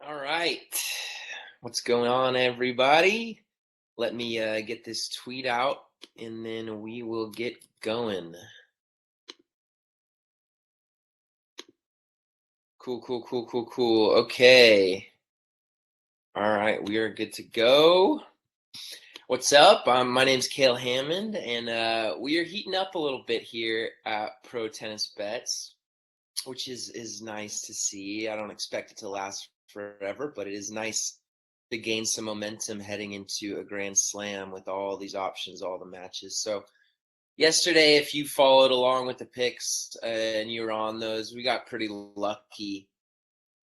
All right. What's going on, everybody? Let me get this tweet out and then we will get going. Cool. Okay. All right. We are good to go. What's up? My name's Cale Hammond, and we are heating up a little bit here at Pro Tennis Bets, which is nice to see. I don't expect it to last forever, but it is nice to gain some momentum heading into a Grand Slam with all these options, all the matches. So yesterday, if you followed along with the picks and you were on those, we got pretty lucky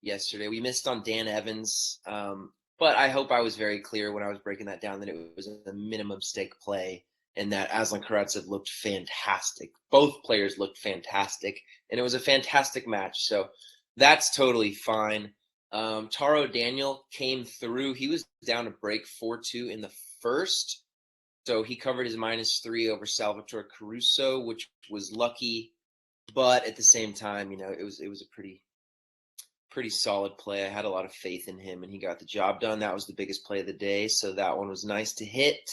yesterday. We missed on Dan Evans, but I hope I was very clear when I was breaking that down that it was a minimum stake play and that Aslan Karatsev looked fantastic. Both players looked fantastic, and it was a fantastic match. So that's totally fine. Taro Daniel came through. He was down to break 4-2 in the first. So he covered his -3 over Salvatore Caruso, which was lucky. But at the same time, it was a pretty solid play. I had a lot of faith in him, and he got the job done. That was the biggest play of the day, so that one was nice to hit.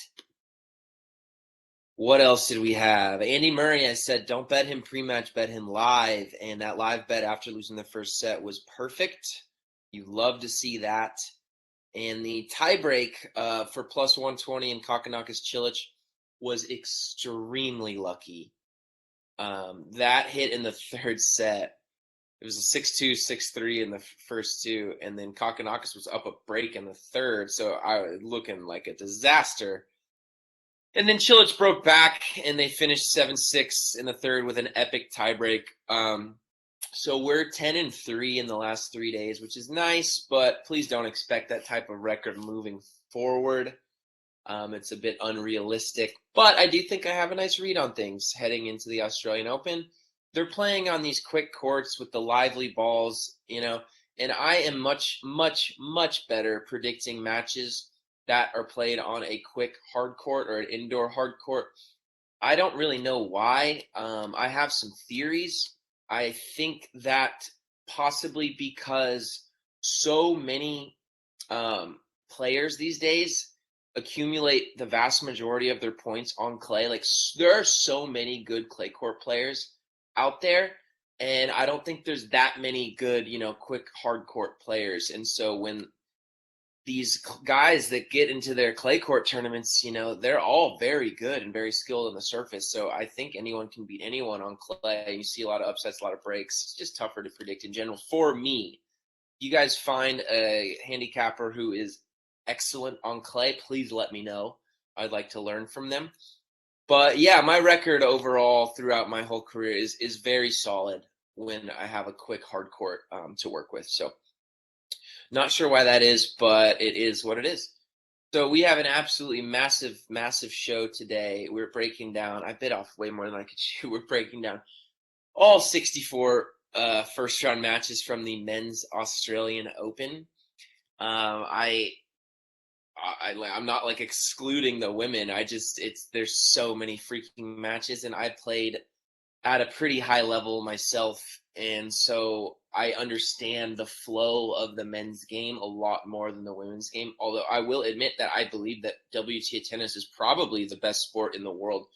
What else did we have? Andy Murray, I said, don't bet him pre-match, bet him live, and that live bet after losing the first set was perfect. You love to see that. And the tiebreak for plus 120 in Kekmanovich Cilic was extremely lucky. That hit in the third set. It was a 6-2, 6-3 in the first two, and then Kekmanovich was up a break in the third, so I was looking like a disaster. And then Cilic broke back, and they finished 7-6 in the third with an epic tiebreak. So we're 10-3 in the last 3 days, which is nice, but please don't expect that type of record moving forward. It's a bit unrealistic, but I do think I have a nice read on things heading into the Australian Open. They're playing on these quick courts with the lively balls, and I am much better predicting matches that are played on a quick hard court or an indoor hard court. I don't really know why. I have some theories. I think that possibly because so many players these days accumulate the vast majority of their points on clay. Like, there are so many good clay court players out there, and I don't think there's that many good, quick hard court players. And so when these guys that get into their clay court tournaments, they're all very good and very skilled on the surface. So I think anyone can beat anyone on clay. You see a lot of upsets, a lot of breaks. It's just tougher to predict in general. For me, you guys find a handicapper who is excellent on clay, please let me know. I'd like to learn from them. But yeah, my record overall throughout my whole career is very solid when I have a quick hard court to work with. So not sure why that is, but it is what it is. So we have an absolutely massive show today. We're breaking down, I bit off way more than I could chew. We're breaking down all 64 first round matches from the men's Australian Open. I'm not like excluding the women. There's so many freaking matches, and I played at a pretty high level myself, and so I understand the flow of the men's game a lot more than the women's game. Although I will admit that I believe that WTA tennis is probably the best sport in the world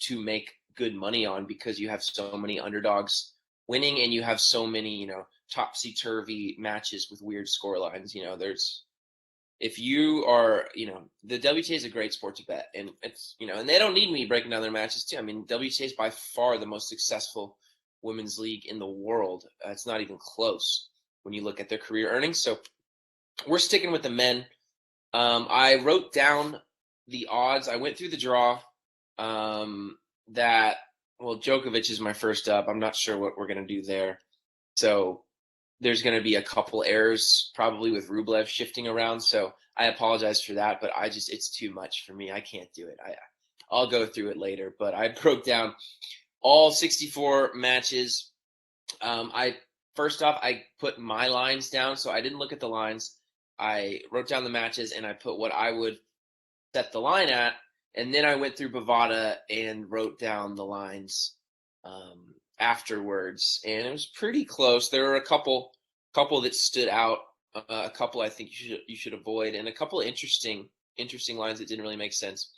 to make good money on, because you have so many underdogs winning, and you have so many, topsy-turvy matches with weird scorelines. If you are, the WTA is a great sport to bet, and it's, and they don't need me breaking down their matches too. I mean, WTA is by far the most successful women's league in the world. It's not even close when you look at their career earnings. So we're sticking with the men. I wrote down the odds. I went through the draw. Djokovic is my first up. I'm not sure what we're going to do there. So there's going to be a couple errors probably with Rublev shifting around. So I apologize for that, but it's too much for me. I can't do it. I'll go through it later, but I broke down all 64 matches. First off, I put my lines down. So I didn't look at the lines. I wrote down the matches and I put what I would set the line at. And then I went through Bovada and wrote down the lines afterwards, and it was pretty close. There were a couple that stood out A couple I think you should avoid, and a couple of interesting lines that didn't really make sense.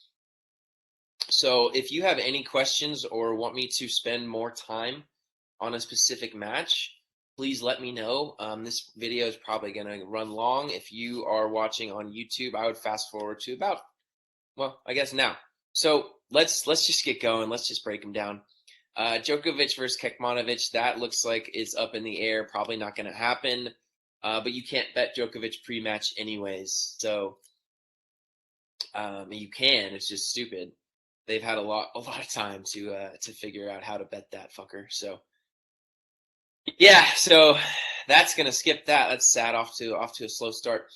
So if you have any questions or want me to spend more time on a specific match, please let me know. This video is probably going to run long. If you are watching on YouTube, I would fast forward to about, well, I guess now. So let's just get going. Let's just break them down. Djokovic versus Kekmanovich, that looks like it's up in the air. Probably not going to happen. But you can't bet Djokovic pre-match anyways. So you can. It's just stupid. They've had a lot of time to figure out how to bet that fucker. So yeah, so that's gonna skip that. That's sad. Off to a slow start.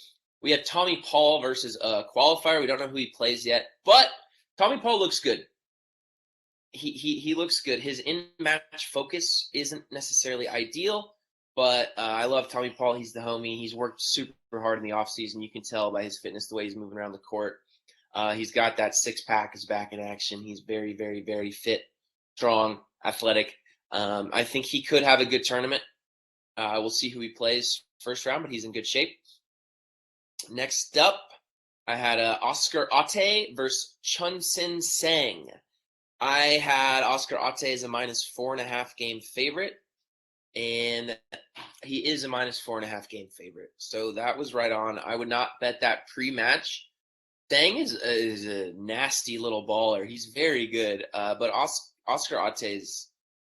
We have Tommy Paul versus Qualifier. We don't know who he plays yet, but Tommy Paul looks good. He looks good. His in-match focus isn't necessarily ideal, but I love Tommy Paul. He's the homie. He's worked super hard in the offseason. You can tell by his fitness, the way he's moving around the court. He's got that six-pack is back in action. He's very, very, very fit, strong, athletic. I think he could have a good tournament. We'll see who he plays first round, but he's in good shape. Next up, I had Oscar Ate versus Chun-Sin Sang. I had Oscar Ate as a -4.5 game favorite, and he is a -4.5 game favorite. So that was right on. I would not bet that pre-match. Sang is a nasty little baller. He's very good, but Oscar Ate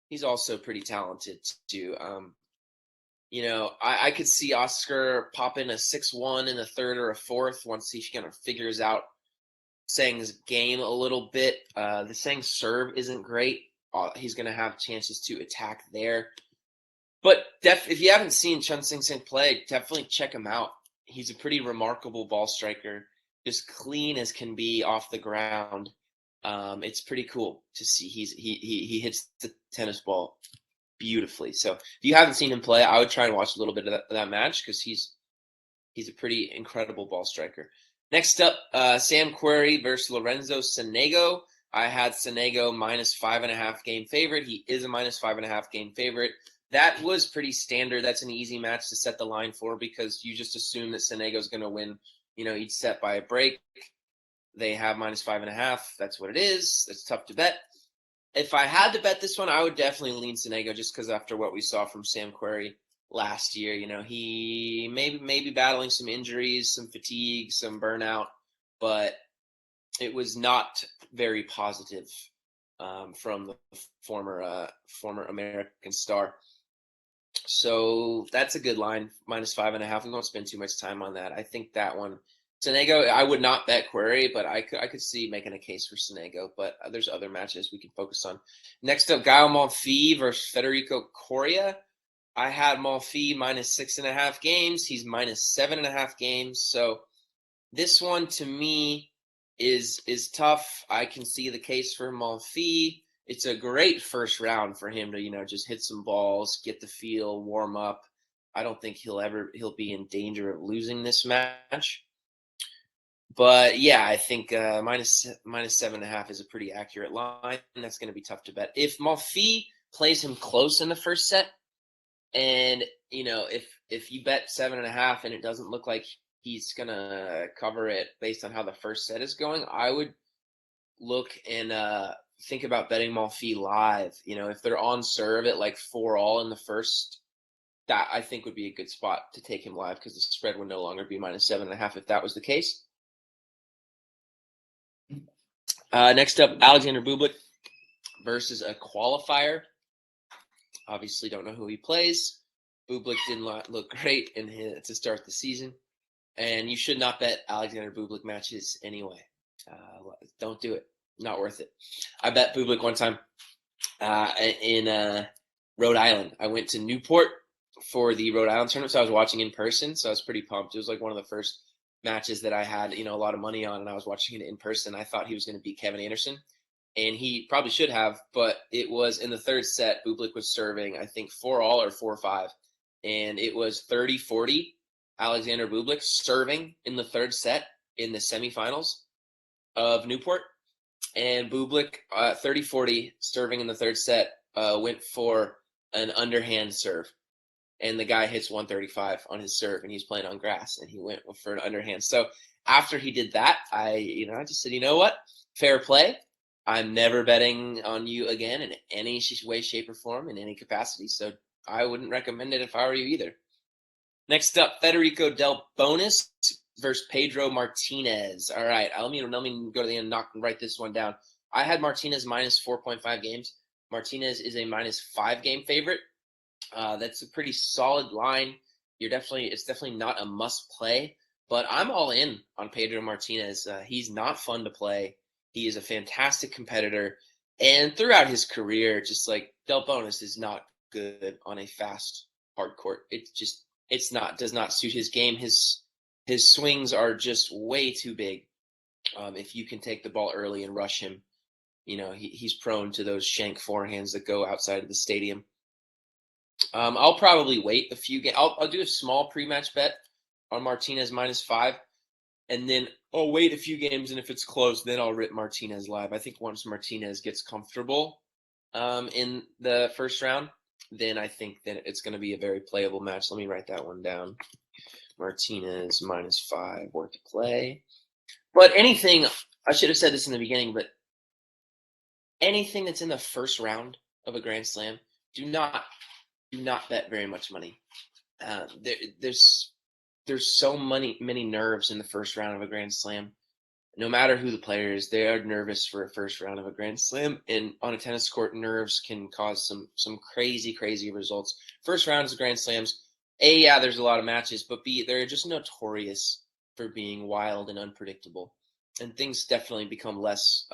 he's also pretty talented too. I could see Oscar popping a 6-1 in the third or a fourth once he kind of figures out Sang's game a little bit. The Sang serve isn't great. He's going to have chances to attack there. But if you haven't seen Chun-Sing Sang play, definitely check him out. He's a pretty remarkable ball striker, just clean as can be off the ground. It's pretty cool to see. He hits the tennis ball beautifully. So if you haven't seen him play, I would try and watch a little bit of that match because he's a pretty incredible ball striker. Next up, Sam Querrey versus Lorenzo Sonego. I had Sonego -5.5 game favorite. He is a -5.5 game favorite. That was pretty standard. That's an easy match to set the line for because you just assume that Sonego's going to win, each set by a break. They have -5.5. That's what it is. It's tough to bet. If I had to bet this one, I would definitely lean Sonego just because after what we saw from Sam Querrey last year, he maybe battling some injuries, some fatigue, some burnout, but it was not very positive from the former American star. So that's a good line, -5.5. We won't spend too much time on that. I think that one, Sonego, I would not bet Querrey, but I could see making a case for Sonego. But there's other matches we can focus on. Next up, Gael Monfils versus Federico Coria. I had Monfils -6.5 games. He's -7.5 games. So this one to me is tough. I can see the case for Monfils. It's a great first round for him to, just hit some balls, get the feel, warm up. I don't think he'll be in danger of losing this match. But yeah, I think -7.5 is a pretty accurate line. And that's going to be tough to bet. If Monfils plays him close in the first set, and if you bet 7.5 and it doesn't look like he's gonna cover it based on how the first set is going, I would look and think about betting Monfils live. If they're on serve at like 4-all in the first, that I think would be a good spot to take him live because the spread would no longer be -7.5 if that was the case. Next up, Alexander Bublik versus a Qualifier. Obviously, don't know who he plays. Bublik did not look great to start the season, and you should not bet Alexander Bublik matches anyway. Don't do it. Not worth it. I bet Bublik one time in Rhode Island. I went to Newport for the Rhode Island tournament, so I was watching in person, so I was pretty pumped. It was like one of the first matches that I had, a lot of money on, and I was watching it in person. I thought he was going to beat Kevin Anderson, and he probably should have, but it was in the third set. Bublik was serving, I think, 4-all or 4-5, and it was 30-40. Alexander Bublik serving in the third set in the semifinals of Newport, and Bublik 30-40 serving in the third set went for an underhand serve, and the guy hits 135 on his serve, and he's playing on grass, and he went for an underhand. So after he did that, I just said, you know what? Fair play. I'm never betting on you again in any way, shape, or form, in any capacity. So I wouldn't recommend it if I were you either. Next up, Federico Del Bonis versus Pedro Martinez. All right, let me go to the end and write this one down. I had Martinez minus 4.5 games. Martinez is a minus 5 game favorite. That's a pretty solid line. It's definitely not a must play, but I'm all in on Pedro Martinez. He's not fun to play. He is a fantastic competitor, and throughout his career, just like Del Bonis is not good on a fast hard court. Does not suit his game. His swings are just way too big. If you can take the ball early and rush him, he's prone to those shank forehands that go outside of the stadium. I'll probably wait a few games. I'll do a small pre-match bet on Martinez minus 5, and then I'll wait a few games, and if it's close, then I'll rip Martinez live. I think once Martinez gets comfortable in the first round, then I think that it's going to be a very playable match. Let me write that one down. Martinez minus 5, worth a play. But anything, I should have said this in the beginning, but anything that's in the first round of a Grand Slam, do not bet very much money. There's so many nerves in the first round of a Grand Slam. No matter who the player is, they are nervous for a first round of a Grand Slam. And on a tennis court, nerves can cause some crazy results. First rounds of Grand Slams, A, yeah, there's a lot of matches, but B, they're just notorious for being wild and unpredictable. And things definitely become less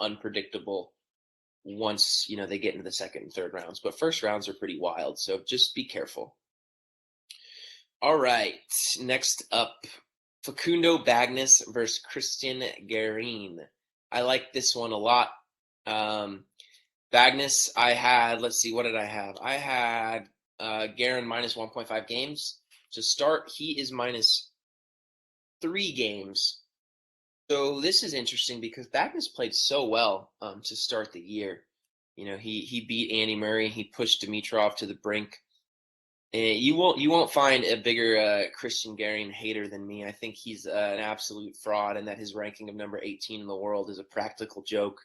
unpredictable once they get into the second and third rounds. But first rounds are pretty wild, so just be careful. All right, next up, Facundo Bagnis versus Christian Gareen. I like this one a lot. Bagnis, I had, let's see, what did I have? I had Gareen minus 1.5 games. To start, he is minus 3 games. So this is interesting because Bagnis played so well to start the year. He beat Andy Murray. He pushed Dimitrov to the brink. And you won't find a bigger Christian Gareen hater than me. I think he's an absolute fraud, and that his ranking of number 18 in the world is a practical joke.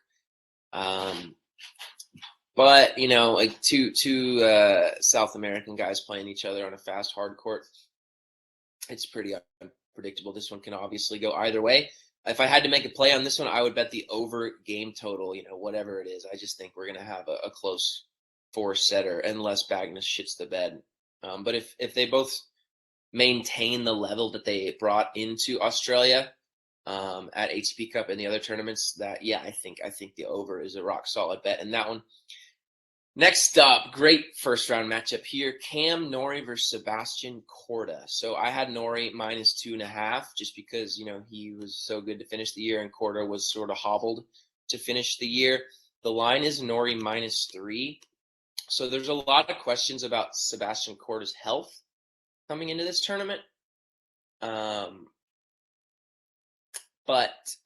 But like two South American guys playing each other on a fast hard court, it's pretty unpredictable. This one can obviously go either way. If I had to make a play on this one, I would bet the over game total, whatever it is. I just think we're going to have a close 4-setter unless Bagnis shits the bed. But if they both maintain the level that they brought into Australia at ATP Cup and the other tournaments, I think the over is a rock solid bet in that one. Next up, great first round matchup here. Cam Norrie versus Sebastian Corda. So I had Norrie minus 2.5 just because, he was so good to finish the year and Corda was sort of hobbled to finish the year. The line is Norrie minus 3. So there's a lot of questions about Sebastian Corda's health coming into this tournament. But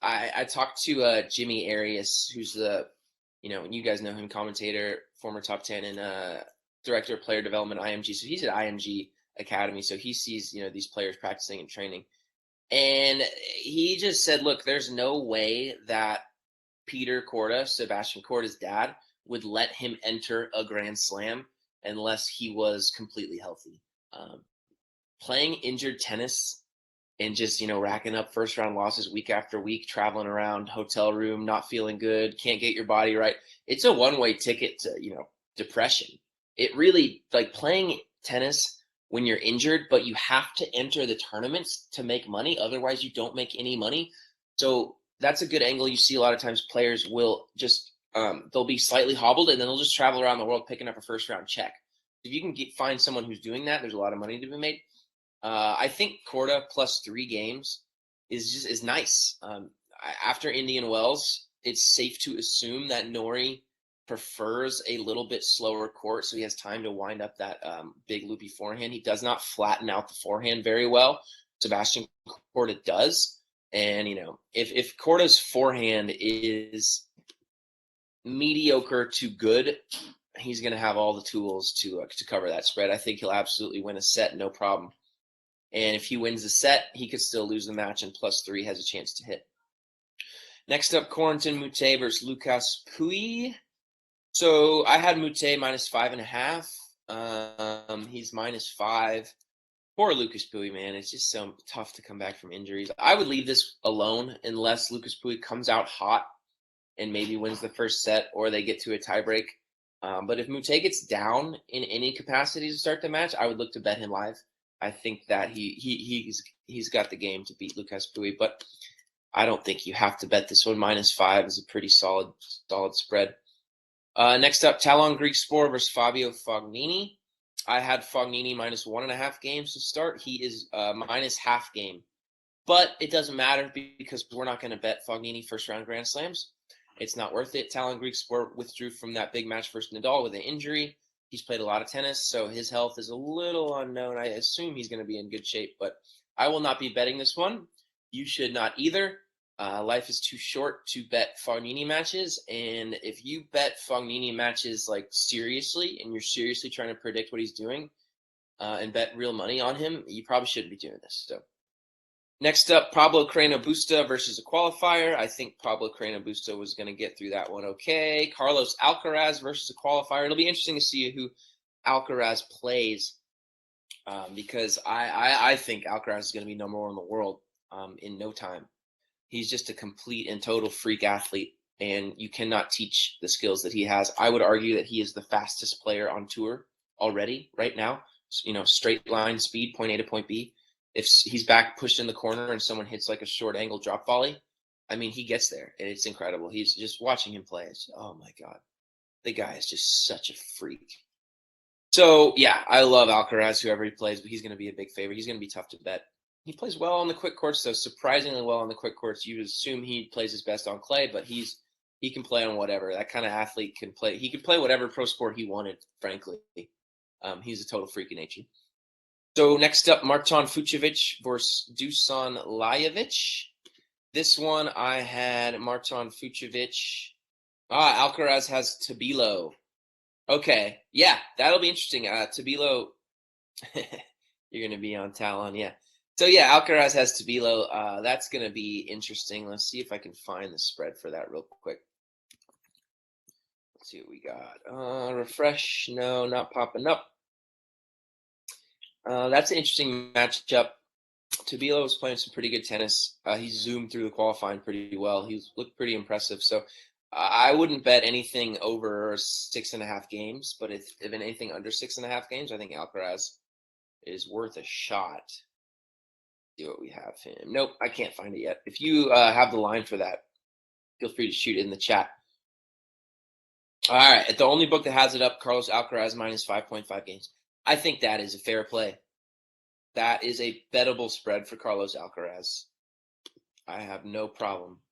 I talked to Jimmy Arias, who's the, you guys know him, commentator, former top 10 and director of player development at IMG. So he's at IMG Academy. So he sees, these players practicing and training. And he just said, look, there's no way that Peter Corda, Sebastian Corda's dad, would let him enter a Grand Slam unless he was completely healthy. Playing injured tennis and just, racking up first round losses week after week, traveling around, hotel room, not feeling good, can't get your body right. It's a one-way ticket to, depression. It really, like playing tennis when you're injured, but you have to enter the tournaments to make money. Otherwise, you don't make any money. So that's a good angle. You see a lot of times players will just, they'll be slightly hobbled and then they'll just travel around the world picking up a first round check. If you can find someone who's doing that, there's a lot of money to be made. I think Corda plus 3 games is nice. After Indian Wells, it's safe to assume that Norrie prefers a little bit slower court, so he has time to wind up that big loopy forehand. He does not flatten out the forehand very well. Sebastian Corda does. And, if Corda's forehand is mediocre to good, he's going to have all the tools to cover that spread. I think he'll absolutely win a set, no problem. And if he wins the set, he could still lose the match, and +3 has a chance to hit. Next up, Corentin Mutate versus Lucas Puy. So I had Mutate -5.5. He's -5. Poor Lucas Puy, man. It's just so tough to come back from injuries. I would leave this alone unless Lucas Puy comes out hot and maybe wins the first set, or they get to a tiebreak. But if Mutate gets down in any capacity to start the match, I would look to bet him live. I think that he's got the game to beat Lucas Puy, but I don't think you have to bet this one. -5 is a pretty solid spread. Next up, Talon Greek Spore versus Fabio Fagnini. I had Fagnini -1.5 games to start. He is -0.5 game. But it doesn't matter because we're not going to bet Fagnini first round Grand Slams. It's not worth it. Talon Greek Sport withdrew from that big match versus Nadal with an injury. He's played a lot of tennis, so his health is a little unknown. I assume he's going to be in good shape, but I will not be betting this one. You should not either. Life is too short to bet Fagnini matches, and if you bet Fagnini matches like seriously, and you're seriously trying to predict what he's doing, and bet real money on him, you probably shouldn't be doing this. So, next up, Pablo Crano Busta versus a qualifier. I think Pablo Crano Busta was going to get through that one okay. Carlos Alcaraz versus a qualifier. It'll be interesting to see who Alcaraz plays, because I think Alcaraz is going to be number one in the world in no time. He's just a complete and total freak athlete, and you cannot teach the skills that he has. I would argue that he is the fastest player on tour already right now. Straight line speed, point A to point B. If he's back pushed in the corner and someone hits like a short angle drop volley, I mean, he gets there, and it's incredible. He's just watching him play. Oh my God, the guy is just such a freak. So yeah, I love Alcaraz, whoever he plays, but he's going to be a big favorite. He's going to be tough to bet. He plays well on the quick courts, though, surprisingly well on the quick courts. You would assume he plays his best on clay, but he can play on whatever. That kind of athlete can play. He could play whatever pro sport he wanted, frankly. He's a total freak of nature. So next up, Marton Fucsovics versus Dusan Lajovic. This one I had Marton Fucsovics. Alcaraz has Tabilo. Okay, yeah, that'll be interesting. Tabilo, you're going to be on Talon, yeah. So yeah, Alcaraz has Tabilo. That's going to be interesting. Let's see if I can find the spread for that real quick. Let's see what we got. Refresh. No, not popping up. That's an interesting matchup. Tabilo was playing some pretty good tennis. He zoomed through the qualifying pretty well. He looked pretty impressive. So I wouldn't bet anything over 6.5 games. But if anything under 6.5 games, I think Alcaraz is worth a shot. See what we have him. Nope, I can't find it yet. If you have the line for that, feel free to shoot it in the chat. All right, the only book that has it up, Carlos Alcaraz -5.5 games. I think that is a fair play. That is a bettable spread for Carlos Alcaraz. I have no problem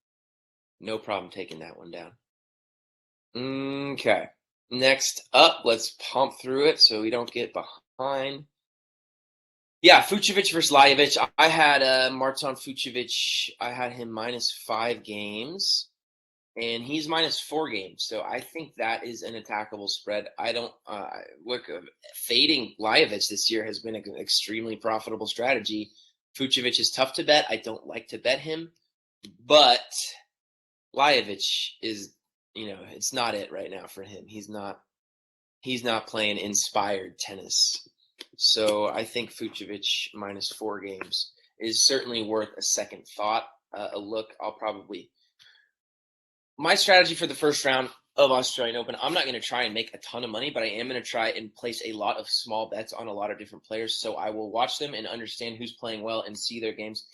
taking that one down. Okay, next up, let's pump through it so we don't get behind. Yeah, Fucsovics versus Lajovic. I had Marton Fucsovics. I had him -5 games, and he's -4 games. So I think that is an attackable spread. I don't look. Fading Lajovic this year has been an extremely profitable strategy. Fucsovics is tough to bet. I don't like to bet him, but Lajovic is, it's not it right now for him. He's not playing inspired tennis. So I think Fucsovics -4 games is certainly worth a second thought, a look. My strategy for the first round of Australian Open, I'm not going to try and make a ton of money, but I am going to try and place a lot of small bets on a lot of different players. So I will watch them and understand who's playing well and see their games.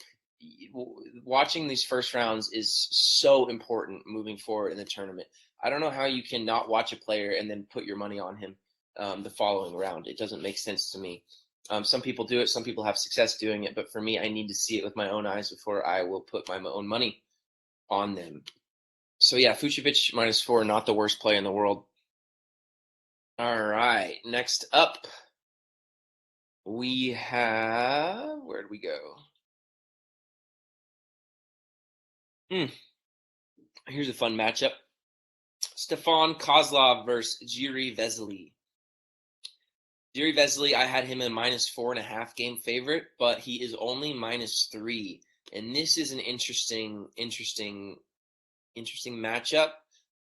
Watching these first rounds is so important moving forward in the tournament. I don't know how you can not watch a player and then put your money on him the following round. It doesn't make sense to me. Some people do it. Some people have success doing it. But for me, I need to see it with my own eyes before I will put my own money on them. So yeah, Fucsovics -4, not the worst play in the world. All right, next up, we have, where'd we go? Here's a fun matchup. Stefan Kozlov versus Jiri Vesely. Jiri Vesely, I had him a -4.5 game favorite, but he is only -3. And this is an interesting matchup.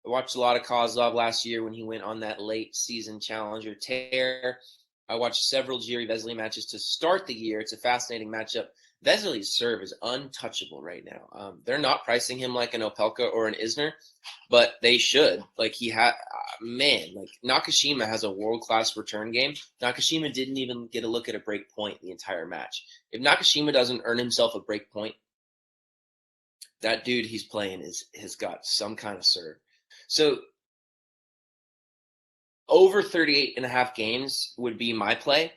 I watched a lot of Kozlov last year when he went on that late season challenger tear. I watched several Jiri Vesely matches to start the year. It's a fascinating matchup. Vesely's serve is untouchable right now. They're not pricing him like an Opelka or an Isner, but they should. Like like Nakashima has a world-class return game. Nakashima didn't even get a look at a break point the entire match. If Nakashima doesn't earn himself a break point, that dude he's playing has got some kind of serve. So over 38.5 games would be my play.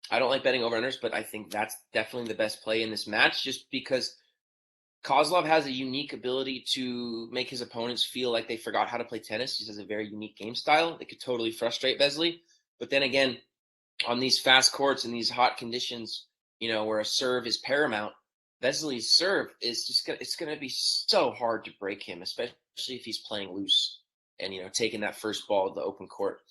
I don't like betting over-unders, but I think that's definitely the best play in this match just because Kozlov has a unique ability to make his opponents feel like they forgot how to play tennis. He has a very unique game style. It could totally frustrate Vesely. But then again, on these fast courts and these hot conditions, where a serve is paramount, Vesely's serve is it's going to be so hard to break him, especially if he's playing loose and, taking that first ball at the open court.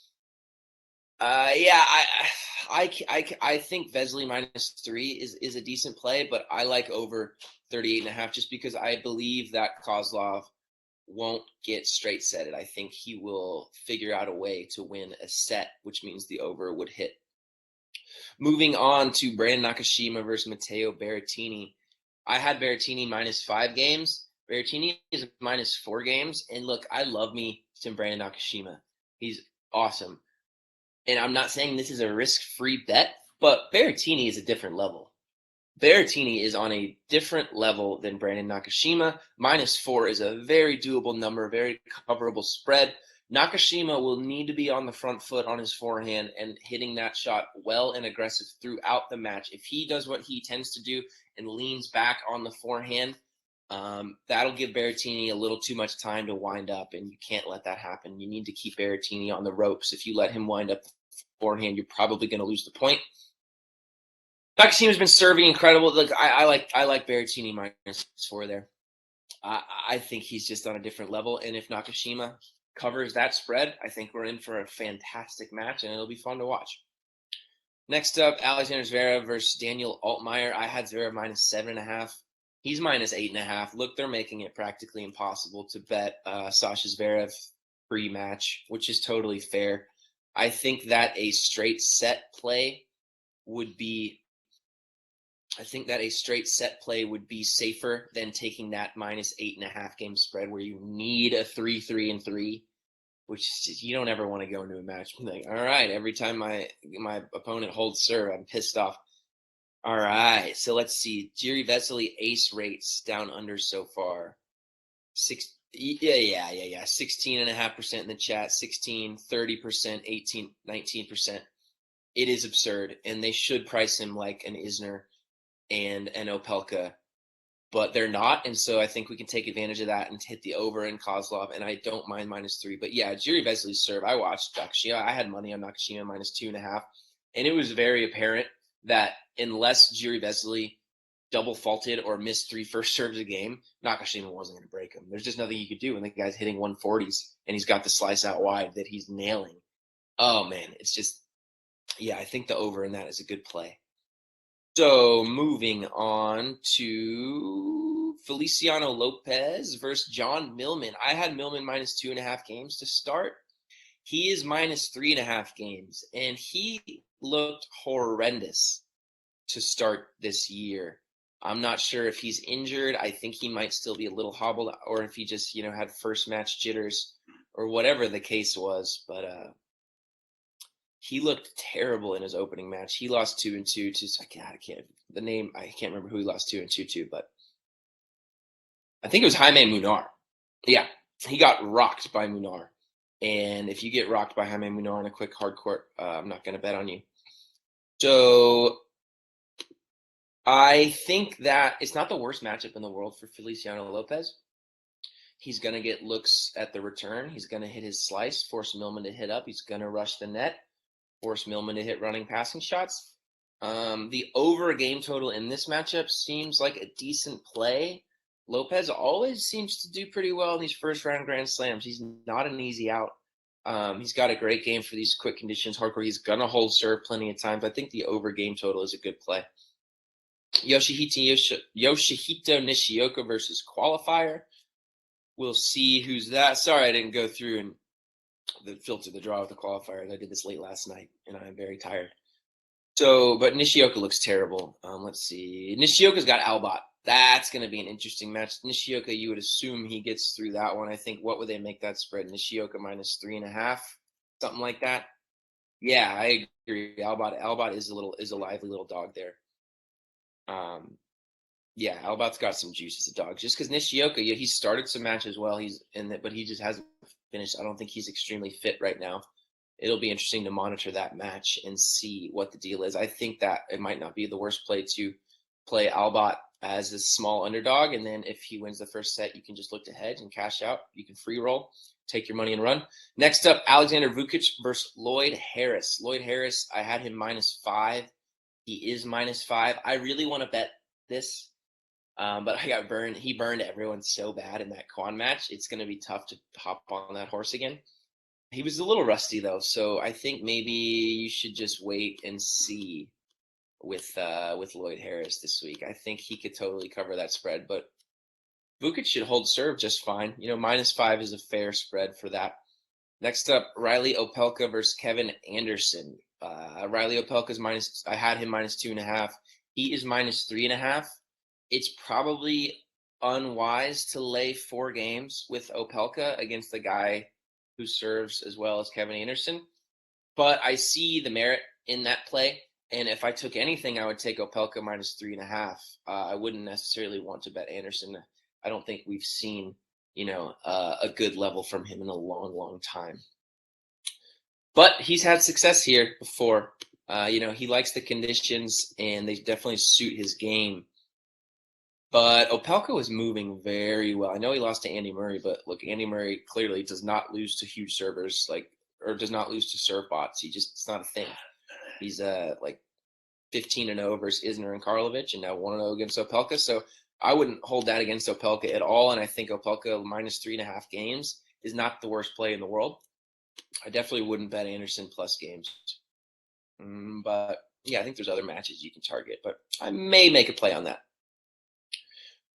I think Vesely -3 is a decent play, but I like over 38.5 just because I believe that Kozlov won't get straight setted. I think he will figure out a way to win a set, which means the over would hit. Moving on to Brandon Nakashima versus Mateo Baratini. I had Baratini -5 games. Baratini is -4 games. And look, I love me some Brandon Nakashima. He's awesome. And I'm not saying this is a risk-free bet, but Baratini is a different level. Baratini is on a different level than Brandon Nakashima. -4 is a very doable number, very coverable spread. Nakashima will need to be on the front foot on his forehand and hitting that shot well and aggressive throughout the match. If he does what he tends to do and leans back on the forehand, that'll give Baratini a little too much time to wind up, and you can't let that happen. You need to keep Baratini on the ropes. If you let him wind up the forehand, you're probably going to lose the point. Nakashima's been serving incredible. Look, I like Baratini -4 there. I think he's just on a different level, and if Nakashima covers that spread, I think we're in for a fantastic match, and it'll be fun to watch. Next up, Alexander Zverev versus Daniel Altmeier. I had Zverev -7.5. He's -8.5. Look, they're making it practically impossible to bet Sasha Zverev pre-match, which is totally fair. I think that a straight set play would be safer than taking that -8.5 game spread where you need a 3-3-3, which you don't ever want to go into a match like, all right, every time my opponent holds serve, I'm pissed off. All right, so let's see. Jiri Vesely ace rates down under so far. 16.5% in the chat, 16, 30%, 18, 19%. It is absurd, and they should price him like an Isner and an Opelka, but they're not, and so I think we can take advantage of that and hit the over in Kozlov, and I don't mind -3. But yeah, Jiri Vesely's serve, I watched Nakashima. I had money on Nakashima -2.5, and it was very apparent that unless Jiri Vesely double faulted or missed 3 first serves a game, Nakashima wasn't going to break him. There's just nothing you could do when the guy's hitting 140s and he's got the slice out wide that he's nailing. Oh man, it's just, yeah, I think the over in that is a good play. So moving on to Feliciano Lopez versus John Millman. I had Millman -2.5 games to start. He is -3.5 games, and he looked horrendous to start this year. I'm not sure if he's injured. I think he might still be a little hobbled, or if he just, had first match jitters or whatever the case was. But he looked terrible in his opening match. He lost 2-2 to I can't remember who he lost 2-2 to, but I think it was Jaime Munar. Yeah, he got rocked by Munar. And if you get rocked by Jaime Munar in a quick hard court, I'm not going to bet on you. So I think that it's not the worst matchup in the world for Feliciano Lopez. He's going to get looks at the return. He's going to hit his slice, force Millman to hit up. He's going to rush the net, force Millman to hit running passing shots. The over game total in this matchup seems like a decent play. Lopez always seems to do pretty well in these first-round Grand Slams. He's not an easy out. He's got a great game for these quick conditions, hardcore. He's going to hold serve plenty of times. I think the over game total is a good play. Yoshihito Nishioka versus Qualifier. We'll see who's that. Sorry, I didn't go through and filter the draw with the qualifiers. I did this late last night, and I'm very tired. So, but Nishioka looks terrible. Let's see. Nishioka's got Albot. That's going to be an interesting match. Nishioka, you would assume he gets through that one. I think, what would they make that spread? Nishioka minus 3.5, something like that. Yeah, I agree. Albot is a lively little dog there. Yeah, Albot's got some juice as a dog. Just because Nishioka, yeah, he started some matches well. He's in it, but he just hasn't finished. I don't think he's extremely fit right now. It'll be interesting to monitor that match and see what the deal is. I think that it might not be the worst play to play Albot as a small underdog, and then if he wins the first set, you can just look to hedge and cash out. You can free roll, take your money and run. Next up, Alexander Vukic versus Lloyd Harris. Lloyd Harris, I had him -5. He is -5. I really want to bet this, but I got burned. He burned everyone so bad in that Kwan match. It's going to be tough to hop on that horse again. He was a little rusty though, so I think maybe you should just wait and see with Lloyd Harris this week. I think he could totally cover that spread, but Vukic should hold serve just fine. -5 is a fair spread for that. Next up, Riley Opelka versus Kevin Anderson. Riley Opelka's I had him -2.5. He is -3.5. It's probably unwise to lay 4 games with Opelka against the guy who serves as well as Kevin Anderson. But I see the merit in that play. And if I took anything, I would take Opelka -3.5. I wouldn't necessarily want to bet Anderson. I don't think we've seen, a good level from him in a long, long time. But he's had success here before. He likes the conditions, and they definitely suit his game. But Opelka was moving very well. I know he lost to Andy Murray, but look, Andy Murray clearly does not lose to huge servers, or does not lose to serve bots. It's not a thing. He's 15-0 versus Isner and Karlovic, and now 1-0 against Opelka. So I wouldn't hold that against Opelka at all. And I think Opelka -3.5 games is not the worst play in the world. I definitely wouldn't bet Anderson plus games. But yeah, I think there's other matches you can target, but I may make a play on that.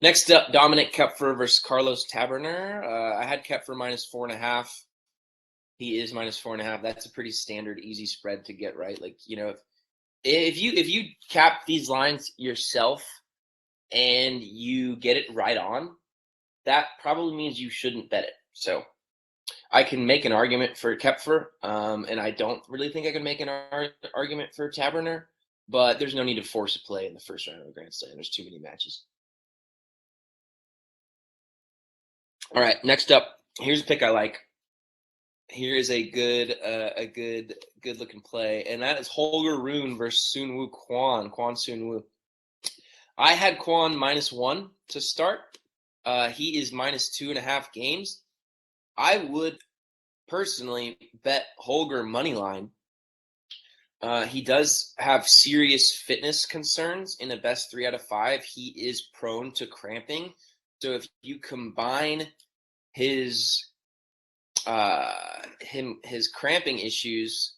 Next up, Dominic Koepfer versus Carlos Taberner. I had Koepfer -4.5. He is -4.5. That's a pretty standard, easy spread to get right. If you cap these lines yourself and you get it right on, that probably means you shouldn't bet it. So I can make an argument for Koepfer, and I don't really think I can make an argument for Taberner, but there's no need to force a play in the first round of the Grand Slam. There's too many matches. All right, next up, here's a pick I like. Here is a good looking play, and that is Holger Rune versus Soonwoo Kwon Soonwoo. I had Kwon -1 to start. He is -2.5 games. I would personally bet Holger moneyline. He does have serious fitness concerns. In a best 3 out of 5, he is prone to cramping. So if you combine his cramping issues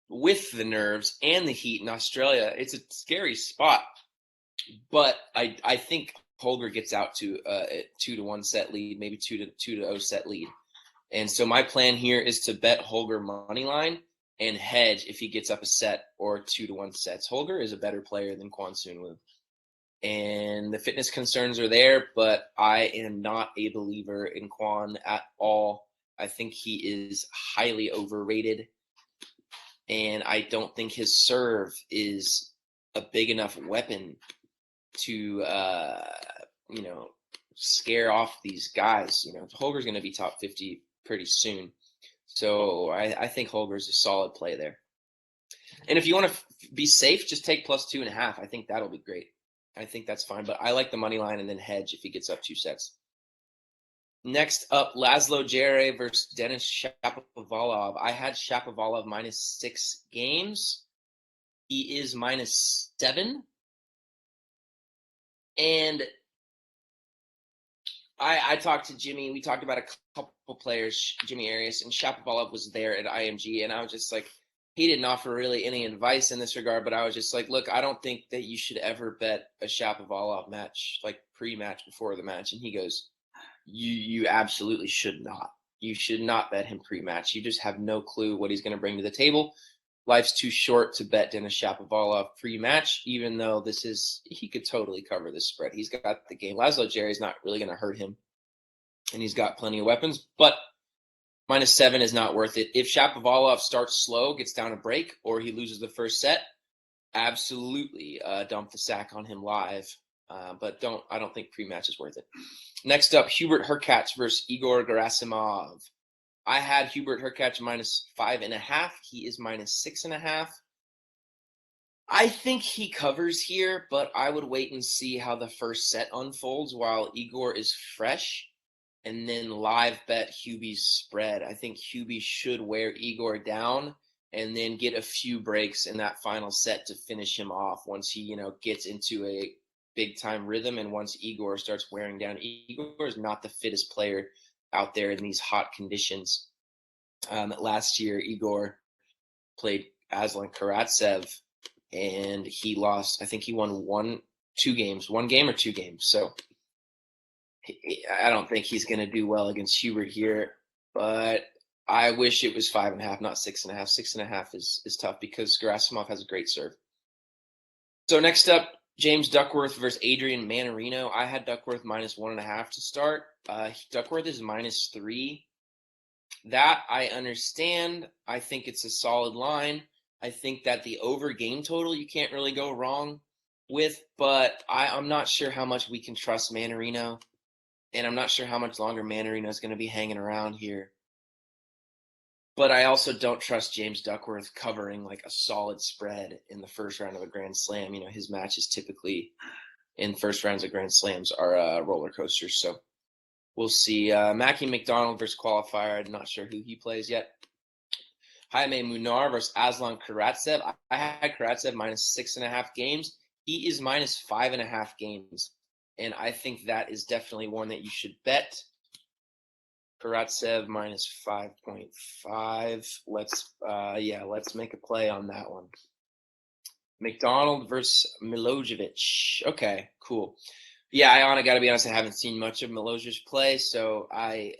with the nerves and the heat in Australia, it's a scary spot. But I think Holger gets out to a 2-1 set lead, maybe 2-0 set lead. And so my plan here is to bet Holger moneyline and hedge if he gets up a set or 2-1 sets. Holger is a better player than Kwon Soonwoo. And the fitness concerns are there, but I am not a believer in Kwon at all. I think he is highly overrated, and I don't think his serve is a big enough weapon to, scare off these guys. Holger's going to be top 50 pretty soon. So I think Holger's a solid play there. And if you want to be safe, just take +2.5. I think that'll be great. I think that's fine, but I like the money line and then hedge if he gets up 2 sets. Next up, Laszlo Djere versus Denis Shapovalov. I had Shapovalov -6 games. He is -7. And I talked to Jimmy. We talked about a couple players, Jimmy Arias, and Shapovalov was there at IMG, and I was just like, he didn't offer really any advice in this regard, but I was just like, look, I don't think that you should ever bet a Shapovalov match, like pre-match before the match. And he goes, you absolutely should not. You should not bet him pre-match. You just have no clue what he's going to bring to the table. Life's too short to bet Denis Shapovalov pre-match, even though he could totally cover this spread. He's got the game. Laszlo Djere is not really going to hurt him, and he's got plenty of weapons, but -7 is not worth it. If Shapovalov starts slow, gets down a break, or he loses the first set, absolutely dump the sack on him live. But I don't think pre-match is worth it. Next up, Hubert Hurkacz versus Igor Gerasimov. I had Hubert Hurkacz -5.5. He is -6.5. I think he covers here, but I would wait and see how the first set unfolds while Igor is fresh, and then live bet Hubie's spread. I think Hubie should wear Igor down and then get a few breaks in that final set to finish him off once he, gets into a big-time rhythm, and once Igor starts wearing down. Igor is not the fittest player out there in these hot conditions. Last year, Igor played Aslan Karatsev, and he lost. I think he won one game or two games. So I don't think he's going to do well against Hubert here, but I wish it was 5.5, not 6.5. 6.5 is tough because Gerasimov has a great serve. So next up, James Duckworth versus Adrian Mannarino. I had Duckworth -1.5 to start. Duckworth is -3. That I understand. I think it's a solid line. I think that the over game total you can't really go wrong with, but I'm not sure how much we can trust Mannarino, and I'm not sure how much longer Mannarino is going to be hanging around here. But I also don't trust James Duckworth covering like a solid spread in the first round of a Grand Slam. His matches typically in first rounds of Grand Slams are roller coasters. So we'll see. Mackie McDonald versus Qualifier. I'm not sure who he plays yet. Jaime Munar versus Aslan Karatsev. I had Karatsev -6.5 games. He is -5.5 games. And I think that is definitely one that you should bet. Karatsev -5.5. Let's make a play on that one. McDonald versus Milojevic. Okay, cool. Yeah, I got to be honest, I haven't seen much of Milojevic play, so I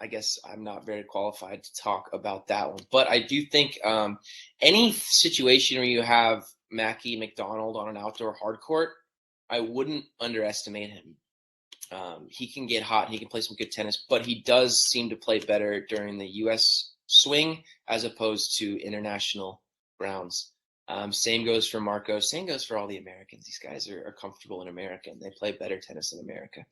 guess I'm not very qualified to talk about that one. But I do think any situation where you have Mackie McDonald on an outdoor hard court, I wouldn't underestimate him. He can get hot. He can play some good tennis, but he does seem to play better during the U.S. swing as opposed to international grounds. Same goes for Marco. Same goes for all the Americans. These guys are comfortable in America, and they play better tennis in America,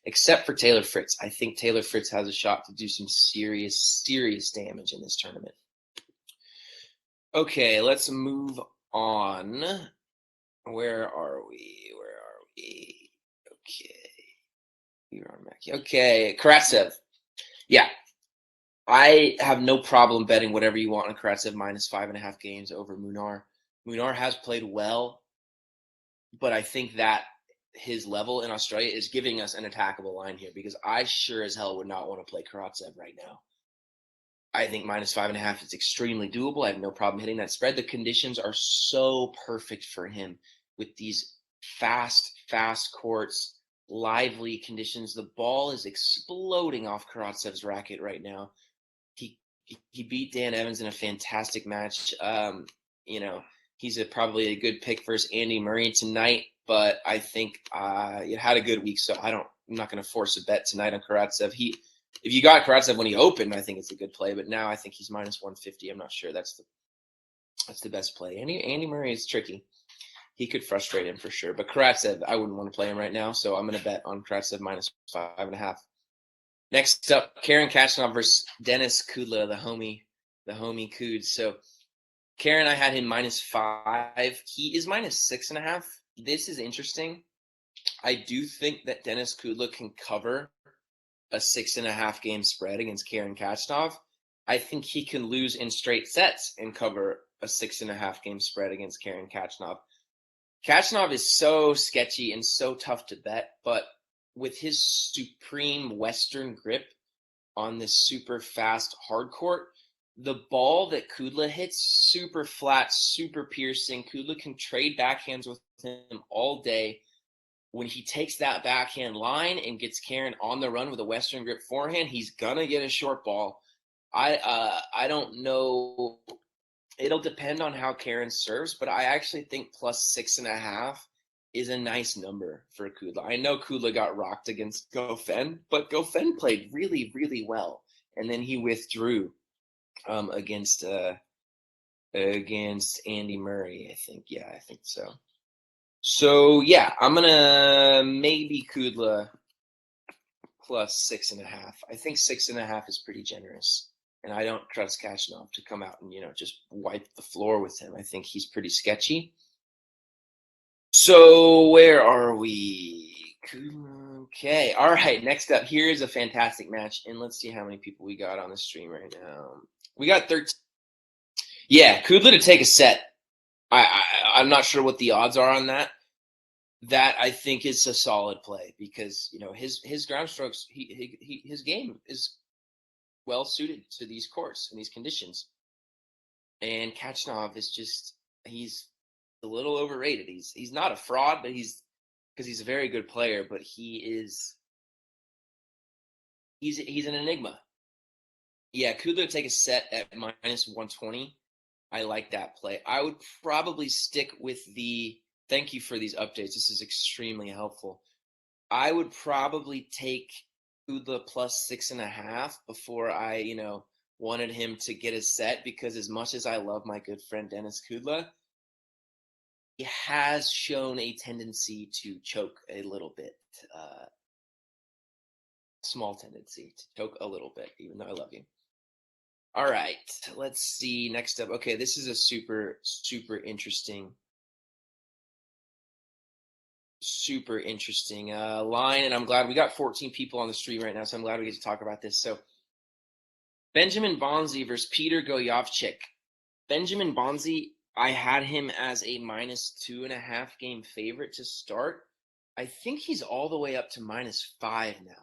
except for Taylor Fritz. I think Taylor Fritz has a shot to do some serious, serious damage in this tournament. Okay, let's move on. Where are we? Okay, Karatsev. Yeah, I have no problem betting whatever you want on Karatsev -5.5 games over Munar. Munar has played well, but I think that his level in Australia is giving us an attackable line here because I sure as hell would not want to play Karatsev right now. I think -5.5 is extremely doable. I have no problem hitting that spread. The conditions are so perfect for him with these fast courts, lively conditions. The ball is exploding off Karatsev's racket right now. He beat Dan Evans in a fantastic match. He's probably a good pick versus Andy Murray tonight, but I think it had a good week, so I'm not going to force a bet tonight on Karatsev. If you got Karatsev when he opened, I think it's a good play, but now I think he's -150. I'm not sure that's the best play. Andy Murray is tricky. He could frustrate him for sure, but Karatsev, I wouldn't want to play him right now, so I'm going to bet on Karatsev -5.5. Next up, Karen Khachanov versus Denis Kudla, the homie Kud. So Karen, I had him -5. He is -6.5. This is interesting. I do think that Denis Kudla can cover a 6.5 game spread against Karen Khachanov. I think he can lose in straight sets and cover a 6.5 game spread against Karen Khachanov. Khachanov is so sketchy and so tough to bet, but with his supreme Western grip on this super fast hard court, the ball that Kudla hits, super flat, super piercing. Kudla can trade backhands with him all day. When he takes that backhand line and gets Karen on the run with a Western grip forehand, he's gonna get a short ball. I don't know. It'll depend on how Karen serves, but I actually think plus 6.5 is a nice number for Kudla. I know Kudla got rocked against Goffin, but Goffin played really, really well, and then he withdrew against Andy Murray. I think, yeah, I think so. So yeah, I'm gonna maybe Kudla plus 6.5. I think 6.5 is pretty generous, and I don't trust Kachanov to come out and just wipe the floor with him. I think he's pretty sketchy. So where are we? Okay, all right. Next up, here is a fantastic match, and let's see how many people we got on the stream right now. We got 13. Yeah, Kudla to take a set. I'm not sure what the odds are on that. That I think is a solid play because his ground strokes, his game is well suited to these courts and these conditions. And Kachanov is he's a little overrated. He's not a fraud, but he's a very good player, but he's an enigma. Yeah, Kudla to take a set at minus 120. I like that play. I would probably stick with thank you for these updates. This is extremely helpful. I would probably take Kudla plus 6.5 before I, wanted him to get a set, because as much as I love my good friend Denis Kudla, he has shown a tendency to choke a little bit. Small tendency to choke a little bit, even though I love you. All right, let's see. Next up. Okay, this is a super, super interesting line, and I'm glad we got 14 people on the stream right now, so I'm glad we get to talk about this. So Benjamin Bonzi versus Peter Gojowczyk. Benjamin Bonzi, I had him as a minus 2.5 game favorite to start. I think he's all the way up to minus 5 now.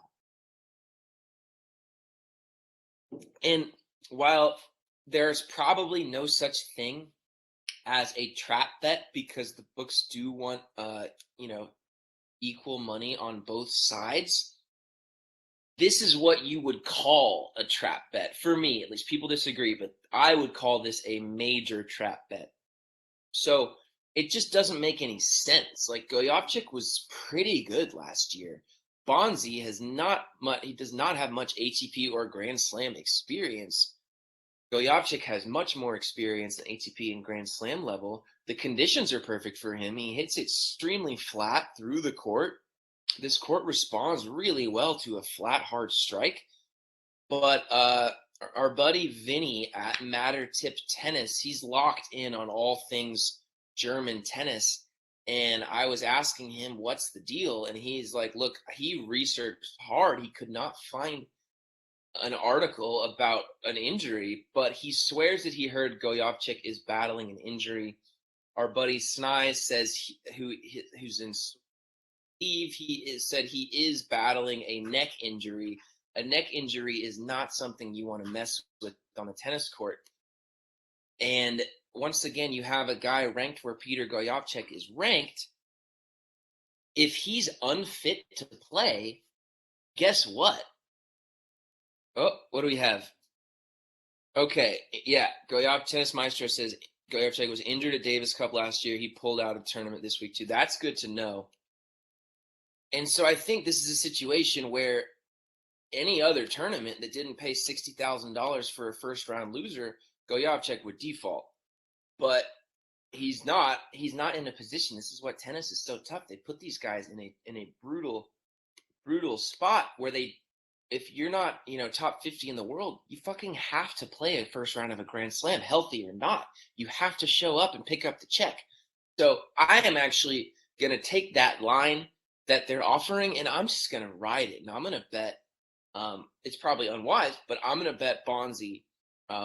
And while there's probably no such thing as a trap bet, because the books do want equal money on both sides, this is what you would call a trap bet. For me, at least. People disagree, but I would call this a major trap bet. So it just doesn't make any sense. Like, Gojowczyk was pretty good last year. Bonzi has not much. He does not have much ATP or Grand Slam experience. Gojowczyk has much more experience than ATP and Grand Slam level. The conditions are perfect for him. He hits it extremely flat through the court. This court responds really well to a flat, hard strike. But our buddy Vinny at Matter Tip Tennis, he's locked in on all things German tennis. And I was asking him, what's the deal? And he's like, look, he researched hard. He could not find an article about an injury, but he swears that he heard Gojowczyk is battling an injury. Our buddy Snai says who's in Steve, said he is battling a neck injury. A neck injury is not something you want to mess with on a tennis court. And once again, you have a guy ranked where Peter Gojowczyk is ranked. If he's unfit to play, guess what? Oh, what do we have? Okay, yeah. Tennis Maestro says Gojowczyk was injured at Davis Cup last year. He pulled out of the tournament this week too. That's good to know. And so I think this is a situation where any other tournament that didn't pay $60,000 for a first-round loser, Gojowczyk would default. But he's not in a position. This is what tennis is so tough. They put these guys in a brutal spot where if you're not, top 50 in the world, you fucking have to play a first round of a Grand Slam, healthy or not. You have to show up and pick up the check. So I am actually going to take that line that they're offering, and I'm just going to ride it. And I'm going to bet, it's probably unwise, but I'm going to bet Bonzi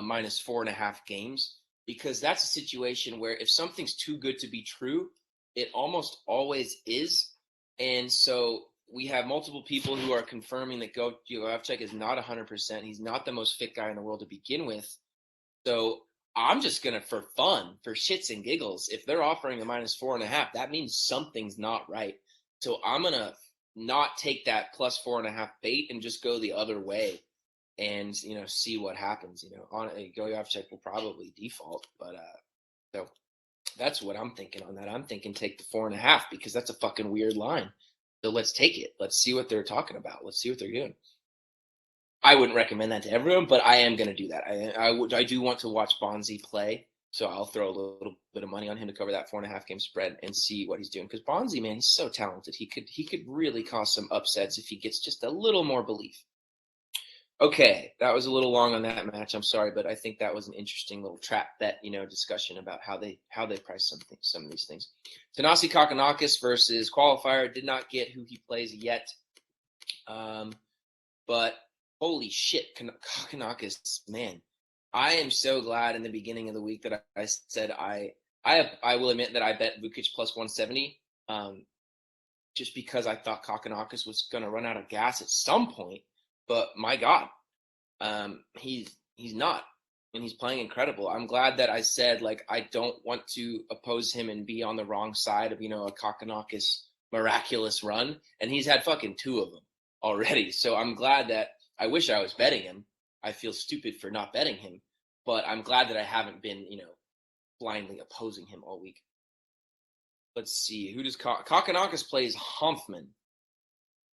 minus 4.5 games, because that's a situation where if something's too good to be true, it almost always is. And so we have multiple people who are confirming that Djokovic is not 100%. He's not the most fit guy in the world to begin with. So I'm just going to, for fun, for shits and giggles, if they're offering a -4.5, that means something's not right. So I'm going to not take that +4.5 bait and just go the other way and, see what happens. Djokovic will probably default, but so that's what I'm thinking on that. I'm thinking take the 4.5 because that's a fucking weird line. So let's take it. Let's see what they're talking about. Let's see what they're doing. I wouldn't recommend that to everyone, but I am going to do that. I do want to watch Bonzi play, so I'll throw a little bit of money on him to cover that 4.5 game spread and see what he's doing. Because Bonzi, man, he's so talented. He could really cause some upsets if he gets just a little more belief. Okay, that was a little long on that match. I'm sorry, but I think that was an interesting little trap bet, discussion about how they price some of these things. Thanasi Kokkinakis versus Qualifier. Did not get who he plays yet, but holy shit, Kokkinakis, man! I am so glad in the beginning of the week that I said I will admit that I bet Vukic +170, just because I thought Kokkinakis was going to run out of gas at some point. But my God, he's not, and he's playing incredible. I'm glad that I said, I don't want to oppose him and be on the wrong side of, a Kokkinakis miraculous run, and he's had fucking 2 of them already. So I'm glad that I wish I was betting him. I feel stupid for not betting him, but I'm glad that I haven't been, blindly opposing him all week. Let's see. Who does Kokkinakis plays? Hoffman.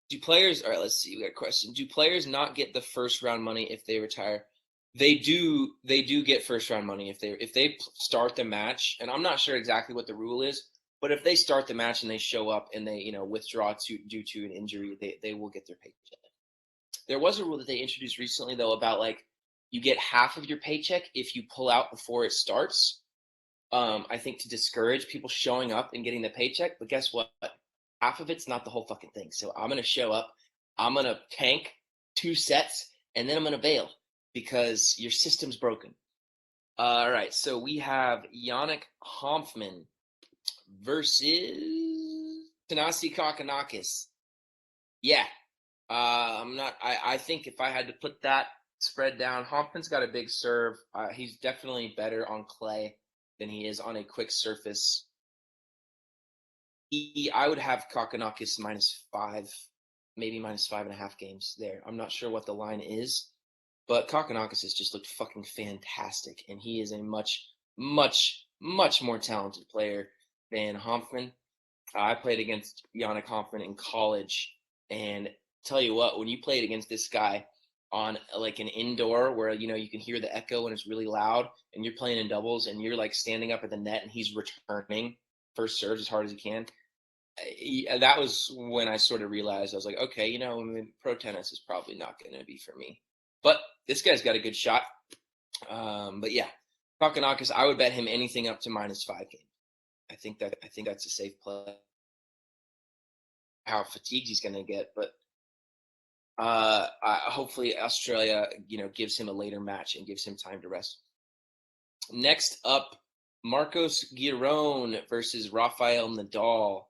Do players, all right, let's see. We got a question. Do players not get the first round money if they retire? They do get first round money if they start the match, and I'm not sure exactly what the rule is, but if they start the match and they show up and they, withdraw due to an injury, they will get their paycheck. There was a rule that they introduced recently, though, about you get half of your paycheck if you pull out before it starts. I think to discourage people showing up and getting the paycheck. But guess what? Half of it's not the whole fucking thing. So I'm going to show up, I'm going to tank 2 sets, and then I'm going to bail because your system's broken. All right, so we have Yannick Hoffman versus Thanasi Kokkinakis. Yeah, I think if I had to put that spread down, Hoffman's got a big serve. He's definitely better on clay than he is on a quick surface. I would have Kokkinakis -5, maybe -5.5 games there. I'm not sure what the line is, but Kokkinakis has just looked fucking fantastic, and he is a much, much, much more talented player than Hoffman. I played against Yannick Hoffman in college, and tell you what, when you played against this guy on an indoor where you can hear the echo and it's really loud, and you're playing in doubles and you're standing up at the net and he's returning first serves as hard as he can. That was when I sort of realized, I was like, okay, pro tennis is probably not going to be for me. But this guy's got a good shot. But yeah, Kokkinakis, I would bet him anything up to -5 games. I think that's a safe play. How fatigued he's going to get, but hopefully Australia, gives him a later match and gives him time to rest. Next up, Marcos Giron versus Rafael Nadal.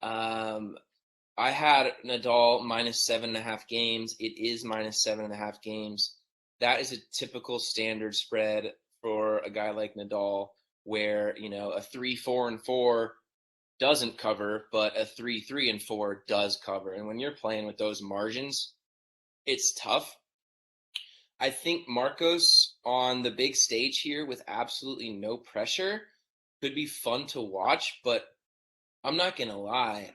I had Nadal -7.5 games. It is -7.5 games. That is a typical standard spread for a guy like Nadal, where a 3-4-4 doesn't cover, but a 3-3-4 does cover. And when you're playing with those margins, it's tough. I think Marcos on the big stage here with absolutely no pressure could be fun to watch, but I'm not going to lie.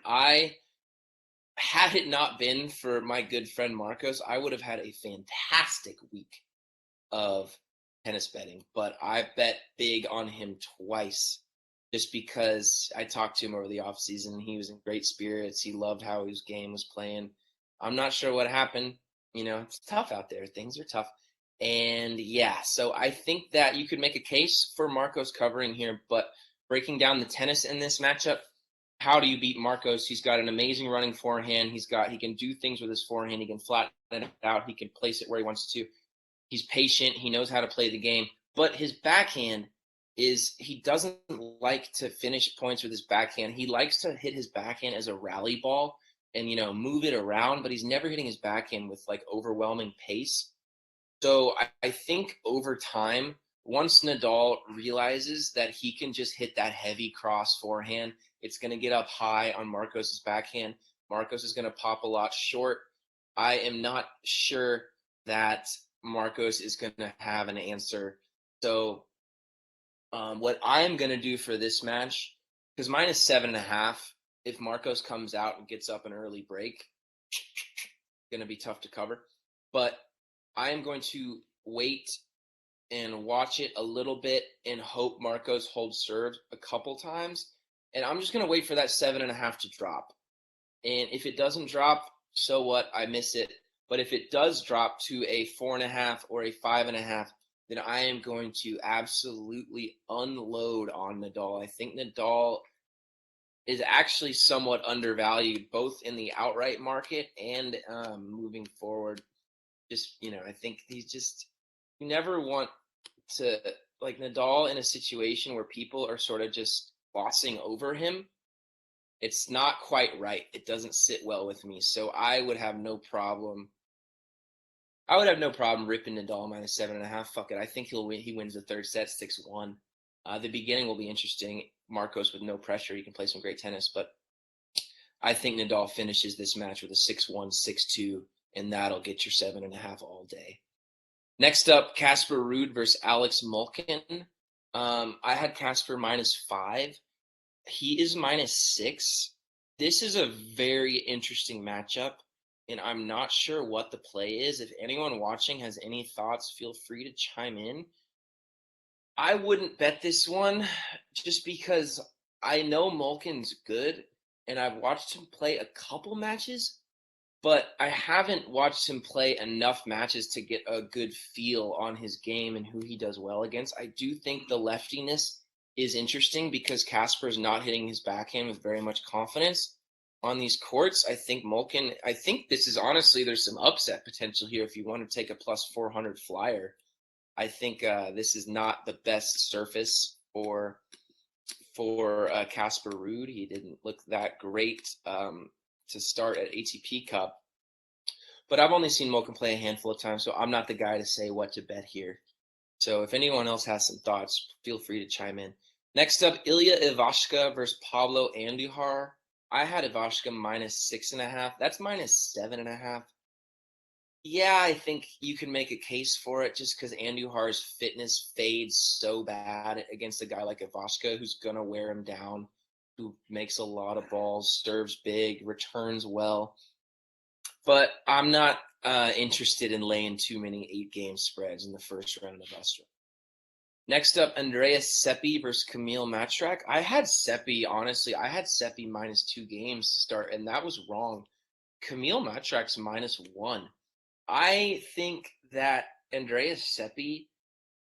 Had it not been for my good friend Marcos, I would have had a fantastic week of tennis betting, but I bet big on him twice just because I talked to him over the offseason. He was in great spirits. He loved how his game was playing. I'm not sure what happened. It's tough out there. Things are tough. And yeah, so I think that you could make a case for Marcos covering here, but breaking down the tennis in this matchup, how do you beat Marcos? He's got an amazing running forehand. He can do things with his forehand. He can flatten it out. He can place it where he wants to. He's patient. He knows how to play the game. But his backhand he doesn't like to finish points with his backhand. He likes to hit his backhand as a rally ball. and, move it around, but he's never hitting his backhand with like overwhelming pace. So I think over time, once Nadal realizes that he can just hit that heavy cross forehand, it's going to get up high on Marcos's backhand. Marcos is going to pop a lot short. I am not sure that Marcos is going to have an answer. So what I am going to do for this match, because mine is 7.5, if Marcos comes out and gets up an early break, going to be tough to cover. But I am going to wait and watch it a little bit and hope Marcos holds serve a couple times. And I'm just going to wait for that 7.5 to drop. And if it doesn't drop, so what? I miss it. But if it does drop to a 4.5 or a 5.5, then I am going to absolutely unload on Nadal. I think Nadal is actually somewhat undervalued, both in the outright market and moving forward. Just, I think you never want to, like, Nadal in a situation where people are sort of just glossing over him. It's not quite right. It doesn't sit well with me. So I would have no problem. Ripping Nadal minus 7.5. Fuck it. I think he'll win. He wins the third set, 6-1. The beginning will be interesting. Marcos with no pressure. He can play some great tennis, but I think Nadal finishes this match with a 6-1, 6-2, and that'll get your 7.5 all day. Next up, Casper Ruud versus Alex Molcan. I had Casper minus 5. He is minus 6. This is a very interesting matchup, and I'm not sure what the play is. If anyone watching has any thoughts, feel free to chime in. I wouldn't bet this one just because I know Molcan's good, and I've watched him play a couple matches, but I haven't watched him play enough matches to get a good feel on his game and who he does well against. I do think the leftiness is interesting because Casper's not hitting his backhand with very much confidence on these courts. I think this is honestly, there's some upset potential here if you want to take a plus 400 flyer. I think this is not the best surface for Casper Ruud. He didn't look that great to start at ATP Cup. But I've only seen Molcan play a handful of times, so I'm not the guy to say what to bet here. So if anyone else has some thoughts, feel free to chime in. Next up, Ilya Ivashka versus Pablo Andujar. I had Ivashka minus 6.5. That's minus 7.5. Yeah, I think you can make a case for it just because Andujar's fitness fades so bad against a guy like Ivashka who's going to wear him down, who makes a lot of balls, serves big, returns well. But I'm not interested in laying too many 8-game spreads in the first round of Australia. Next up, Andreas Seppi versus Kamil Matrak. I had Seppi minus 2 games to start, and that was wrong. Kamil Matrak's minus 1. I think that Andreas Seppi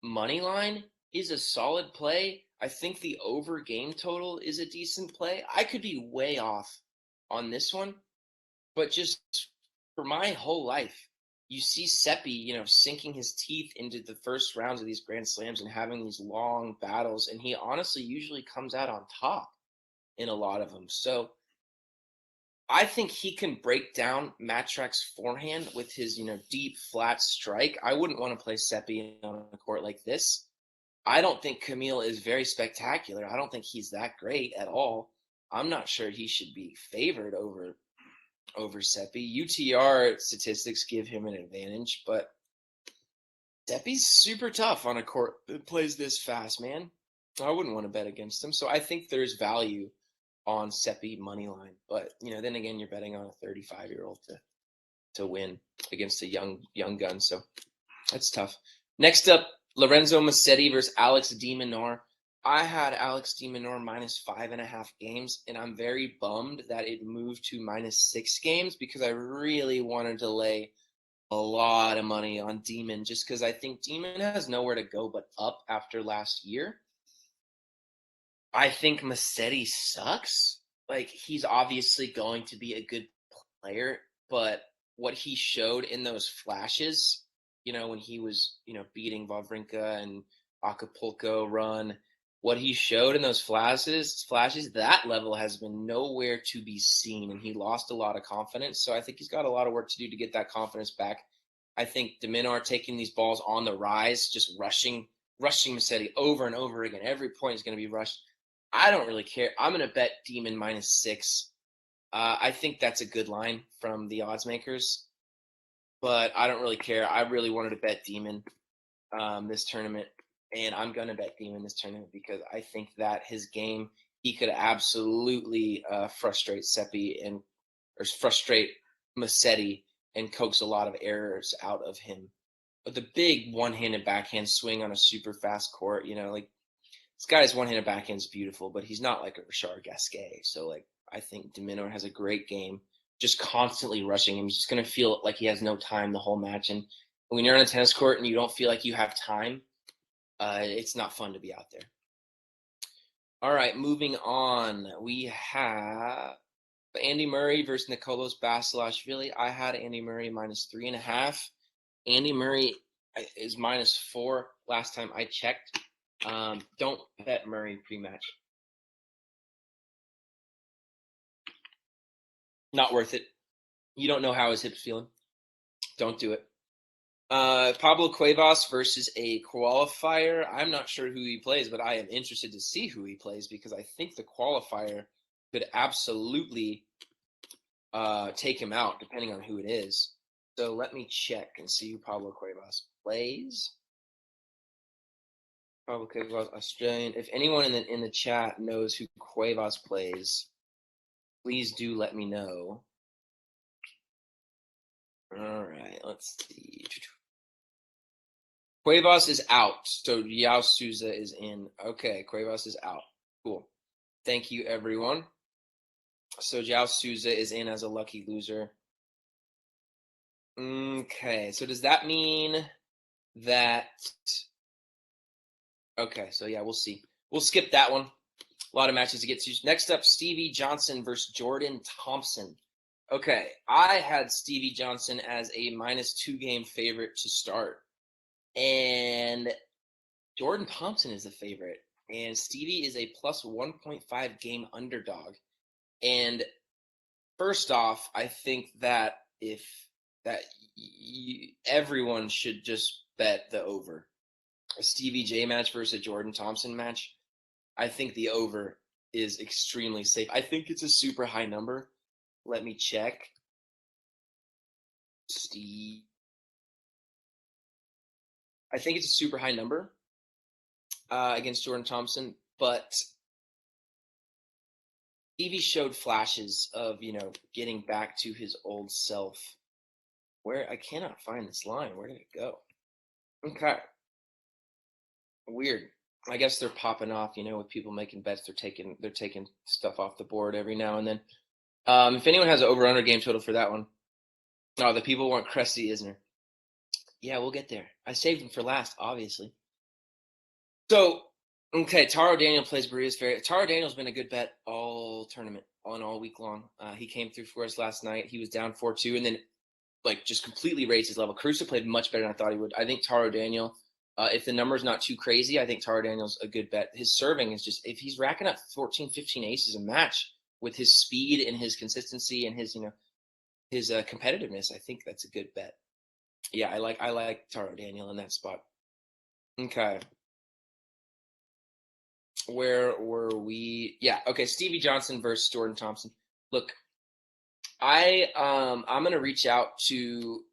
money line is a solid play. I think the over game total is a decent play. I could be way off on this one, but just for my whole life, you see Seppi, sinking his teeth into the first rounds of these Grand Slams and having these long battles, and he honestly usually comes out on top in a lot of them. So I think he can break down Matrak's forehand with his, deep, flat strike. I wouldn't want to play Seppi on a court like this. I don't think Kamil is very spectacular. I don't think he's that great at all. I'm not sure he should be favored over Seppi. UTR statistics give him an advantage, but Seppi's super tough on a court that plays this fast, man. I wouldn't want to bet against him. So I think there's value on Seppi money line, but then again, you're betting on a 35-year-old to win against a young gun, so that's tough. Next up, Lorenzo Musetti versus Alex de Minaur. I had Alex de Minaur minus 5.5 games, and I'm very bummed that it moved to minus 6 games because I really wanted to lay a lot of money on Demon just because I think Demon has nowhere to go but up after last year. I think Musetti sucks. Like, he's obviously going to be a good player, but what he showed in those flashes, when he was, beating Wawrinka and Acapulco run, what he showed in those flashes, that level has been nowhere to be seen, and he lost a lot of confidence. So I think he's got a lot of work to do to get that confidence back. I think Dimitrov taking these balls on the rise, just rushing Mutate over and over again. Every point is going to be rushed. I don't really care. I'm going to bet Demon -6. I think that's a good line from the odds makers, but I don't really care. I really wanted to bet Demon this tournament, and I'm going to bet Demon this tournament because I think that his game, he could absolutely frustrate Seppi or frustrate Mutate and coax a lot of errors out of him. But the big one-handed backhand swing on a super fast court, like this guy's one-handed backhand is beautiful, but he's not like a Richard Gasquet. So like I think Dimitrov has a great game, just constantly rushing him. He's just going to feel like he has no time the whole match. And when you're on a tennis court and you don't feel like you have time, it's not fun to be out there. All right, moving on. We have Andy Murray versus Nicolas Basilashvili. I had Andy Murray -3.5. Andy Murray is -4 last time I checked. Don't bet Murray pre-match. Not worth it. You don't know how his hip's feeling. Don't do it. Pablo Cuevas versus a qualifier. I'm not sure who he plays, but I am interested to see who he plays because I think the qualifier could absolutely take him out depending on who it is. So let me check and see who Pablo Cuevas plays. Pablo Cuevas, Australian. If anyone in the chat knows who Cuevas plays, please do let me know. All right, let's see. Cuevas is out, so Yao Souza is in. Okay, Cuevas is out. Cool. Thank you, everyone. So Yao Souza is in as a lucky loser. Okay, so does that mean that... Okay, so yeah, we'll see. We'll skip that one. A lot of matches to get to. Next up, Stevie Johnson versus Jordan Thompson. Okay, I had Stevie Johnson as a -2 game favorite to start. And Jordan Thompson is the favorite. And Stevie is a +1.5 game underdog. And first off, I think that everyone should just bet the over. A Stevie J match versus a Jordan Thompson match, I think the over is extremely safe. I think it's a super high number. Let me check. I think it's a super high number against Jordan Thompson, but Stevie showed flashes of, getting back to his old self. Where I cannot find this line. Where did it go? Okay. Weird. I guess they're popping off, with people making bets. They're taking stuff off the board every now and then. If anyone has an over/under game total for that one. Oh, the people want Cressy Isner. Yeah, we'll get there. I saved him for last, obviously. So, okay, Taro Daniel plays Barrios Ferreira. Taro Daniel's been a good bet all tournament, all week long. He came through for us last night. He was down 4-2, and then just completely raised his level. Caruso played much better than I thought he would. I think Taro Daniel, if the number's not too crazy, I think Taro Daniel's a good bet. His serving is just, if he's racking up 14, 15 aces a match with his speed and his consistency and his, his competitiveness, I think that's a good bet. Yeah, I like Taro Daniel in that spot. Okay. Where were we? Yeah, okay, Stevie Johnson versus Jordan Thompson. Look, I'm gonna reach out to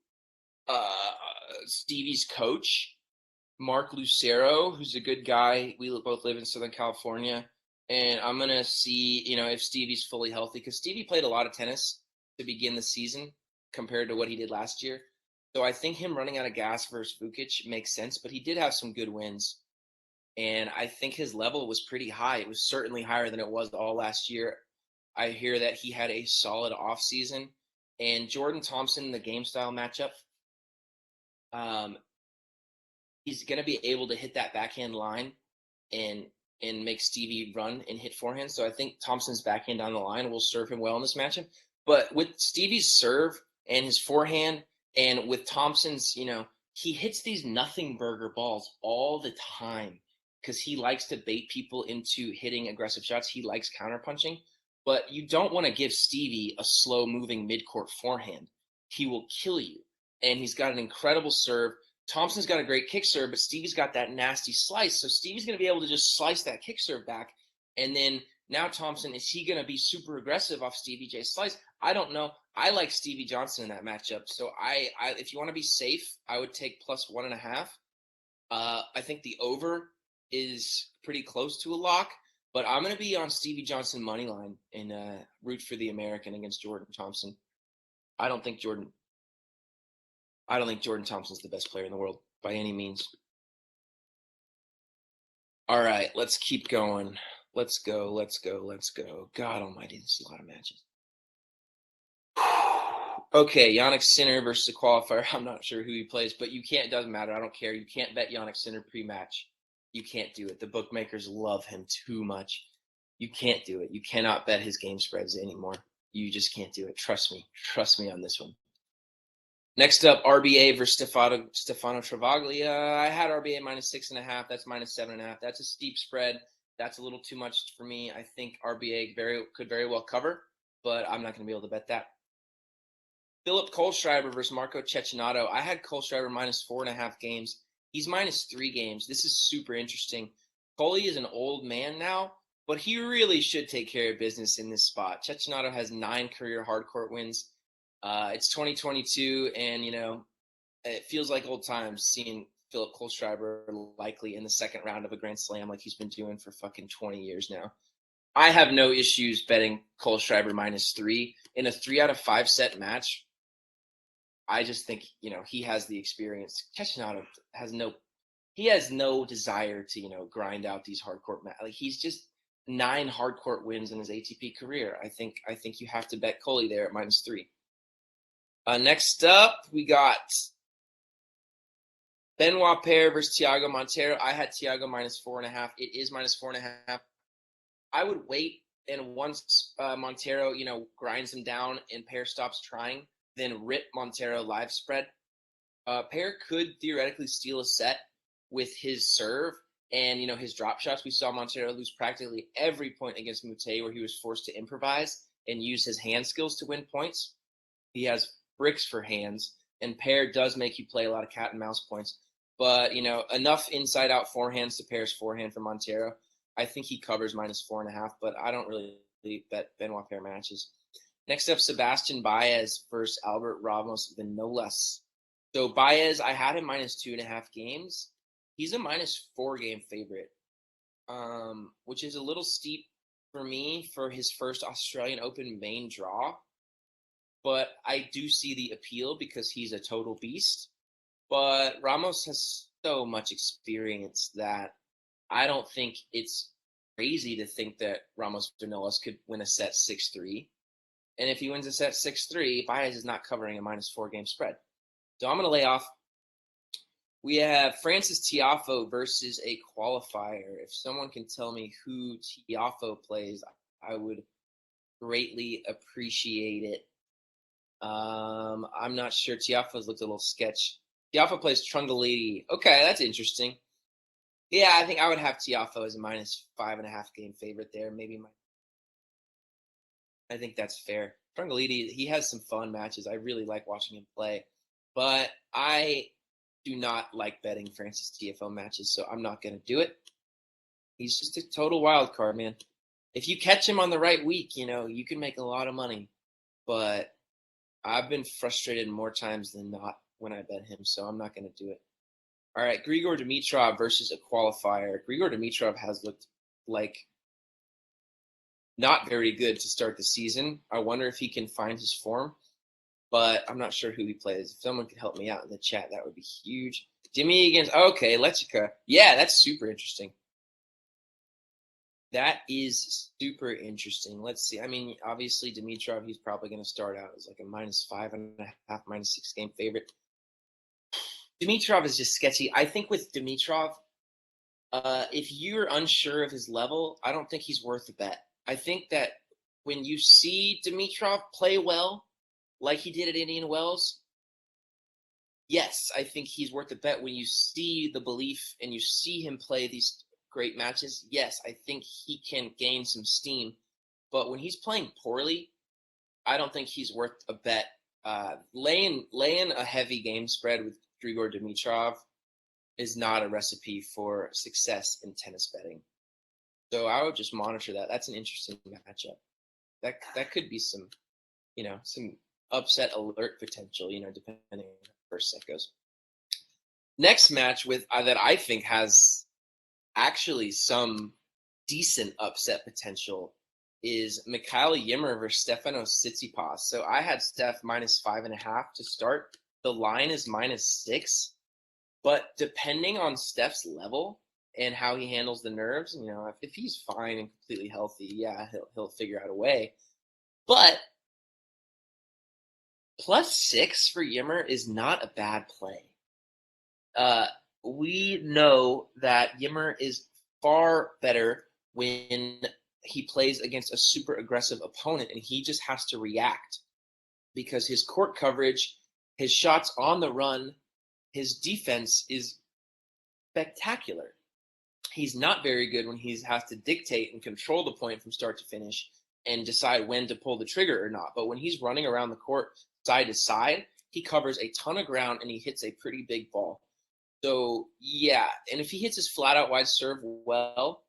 Stevie's coach, Mark Lucero, who's a good guy. We both live in Southern California, and I'm gonna see, if Stevie's fully healthy, because Stevie played a lot of tennis to begin the season compared to what he did last year. So I think him running out of gas versus Vukic makes sense, but he did have some good wins. And I think his level was pretty high. It was certainly higher than it was all last year. I hear that he had a solid offseason. And Jordan Thompson, the game style matchup, he's going to be able to hit that backhand line and make Stevie run and hit forehand. So I think Thompson's backhand down the line will serve him well in this matchup. But with Stevie's serve and his forehand, and with Thompson's, he hits these nothing burger balls all the time. because he likes to bait people into hitting aggressive shots. He likes counterpunching. But you don't want to give Stevie a slow-moving mid-court forehand. He will kill you. And he's got an incredible serve. Thompson's got a great kick serve, but Stevie's got that nasty slice. So Stevie's going to be able to just slice that kick serve back. And then now Thompson, is he going to be super aggressive off Stevie J's slice? I don't know. I like Stevie Johnson in that matchup. So I if you want to be safe, I would take +1.5. I think the over is pretty close to a lock. But I'm going to be on Stevie Johnson money line and root for the American against Jordan Thompson. I don't think Jordan Thompson's the best player in the world by any means. All right, let's keep going. Let's go. God almighty, this is a lot of matches. Okay, Yannick Sinner versus a qualifier. I'm not sure who he plays, but you can't. It doesn't matter. I don't care. You can't bet Yannick Sinner pre-match. You can't do it. The bookmakers love him too much. You can't do it. You cannot bet his game spreads anymore. You just can't do it. Trust me. Trust me on this one. Next up, RBA versus Stefano Travaglia. I had RBA -6.5. That's -7.5. That's a steep spread. That's a little too much for me. I think RBA could very well cover, but I'm not going to be able to bet that. Philip Kohlschreiber versus Marco Cecchinato. I had Kohlschreiber -4.5 games. He's -3 games. This is super interesting. Coley is an old man now, but he really should take care of business in this spot. Cecchinato has 9 career hardcourt wins. It's 2022, and, it feels like old times seeing Philip Kohlschreiber likely in the second round of a Grand Slam like he's been doing for fucking 20 years now. I have no issues betting Kohlschreiber -3 in a 3 out of 5 set match. I just think, he has the experience. Cecchinato has no desire to, grind out these hardcourt matches. Like, he's just 9 hardcourt wins in his ATP career. I think you have to bet Coley there at -3. Next up, we got Benoit Paire versus Thiago Monteiro. I had Thiago -4.5. It is -4.5. I would wait, and once Monteiro, grinds him down and Paire stops trying, then rip Monteiro live spread. Paire could theoretically steal a set with his serve and, his drop shots. We saw Monteiro lose practically every point against Mutate, where he was forced to improvise and use his hand skills to win points. He has bricks for hands, and Paire does make you play a lot of cat and mouse points. But, enough inside-out forehands to Paire's forehand for Monteiro. I think he covers -4.5, but I don't really bet Benoit Paire matches. Next up, Sebastian Baez versus Albert Ramos Vinolas. So Baez, I had him -2.5 games. He's a -4 game favorite, which is a little steep for me for his first Australian Open main draw. But I do see the appeal because he's a total beast. But Ramos has so much experience that I don't think it's crazy to think that Ramos Vinolas could win a set 6-3. And if he wins a set 6-3, Baez is not covering a -4 game spread. So I'm going to lay off. We have Francis Tiafoe versus a qualifier. If someone can tell me who Tiafoe plays, I would greatly appreciate it. I'm not sure. Tiafoe's looked a little sketch. Tiafoe plays Trungelliti. Okay, that's interesting. Yeah, I think I would have Tiafoe as a -5.5 game favorite there. I think that's fair. Trungelliti, he has some fun matches. I really like watching him play. But I do not like betting Francis Tiafoe matches, so I'm not going to do it. He's just a total wild card, man. If you catch him on the right week, you can make a lot of money. But I've been frustrated more times than not when I bet him, so I'm not going to do it. All right, Grigor Dimitrov versus a qualifier. Grigor Dimitrov has looked like not very good to start the season. I wonder if he can find his form, but I'm not sure who he plays. If someone could help me out in the chat, that would be huge. Dimi against, okay, Lechica. Yeah, that's super interesting. That is super interesting. Let's see. I mean, obviously, Dimitrov, he's probably going to start out as like a -5.5, -6 game favorite. Dimitrov is just sketchy. I think with Dimitrov, if you're unsure of his level, I don't think he's worth the bet. I think that when you see Dimitrov play well, like he did at Indian Wells, yes, I think he's worth the bet when you see the belief and you see him play these great matches, yes, I think he can gain some steam. But when he's playing poorly, I don't think he's worth a bet. Laying a heavy game spread with Grigor Dimitrov is not a recipe for success in tennis betting. So I would just monitor that. That's an interesting matchup. That could be some, some upset alert potential, depending on how the first set goes. Next match with that I think has actually some decent upset potential is Mikhail Ymer versus Stefanos Tsitsipas. So I had Steph -5.5 to start. The line is -6, but depending on Steph's level and how he handles the nerves, if he's fine and completely healthy, yeah, he'll figure out a way. But +6 for Ymer is not a bad play. We know that Ymer is far better when he plays against a super aggressive opponent, and he just has to react because his court coverage, his shots on the run, his defense is spectacular. He's not very good when he has to dictate and control the point from start to finish and decide when to pull the trigger or not. But when he's running around the court side to side, he covers a ton of ground and he hits a pretty big ball. So, yeah, and if he hits his flat-out wide serve well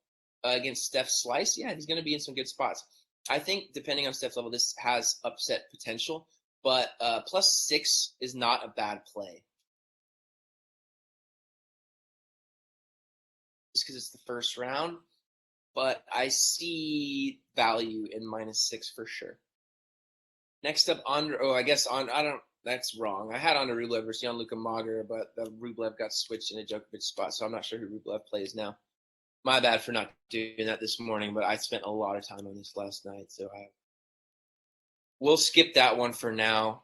against Steph's slice, yeah, he's going to be in some good spots. I think, depending on Steph's level, this has upset potential, but +6 is not a bad play. Just because it's the first round, but I see value in -6 for sure. Next up, that's wrong. I had Andre Rublev versus Jan-Luka Mager, but the Rublev got switched in a Djokovic spot, so I'm not sure who Rublev plays now. My bad for not doing that this morning, but I spent a lot of time on this last night, so we'll skip that one for now.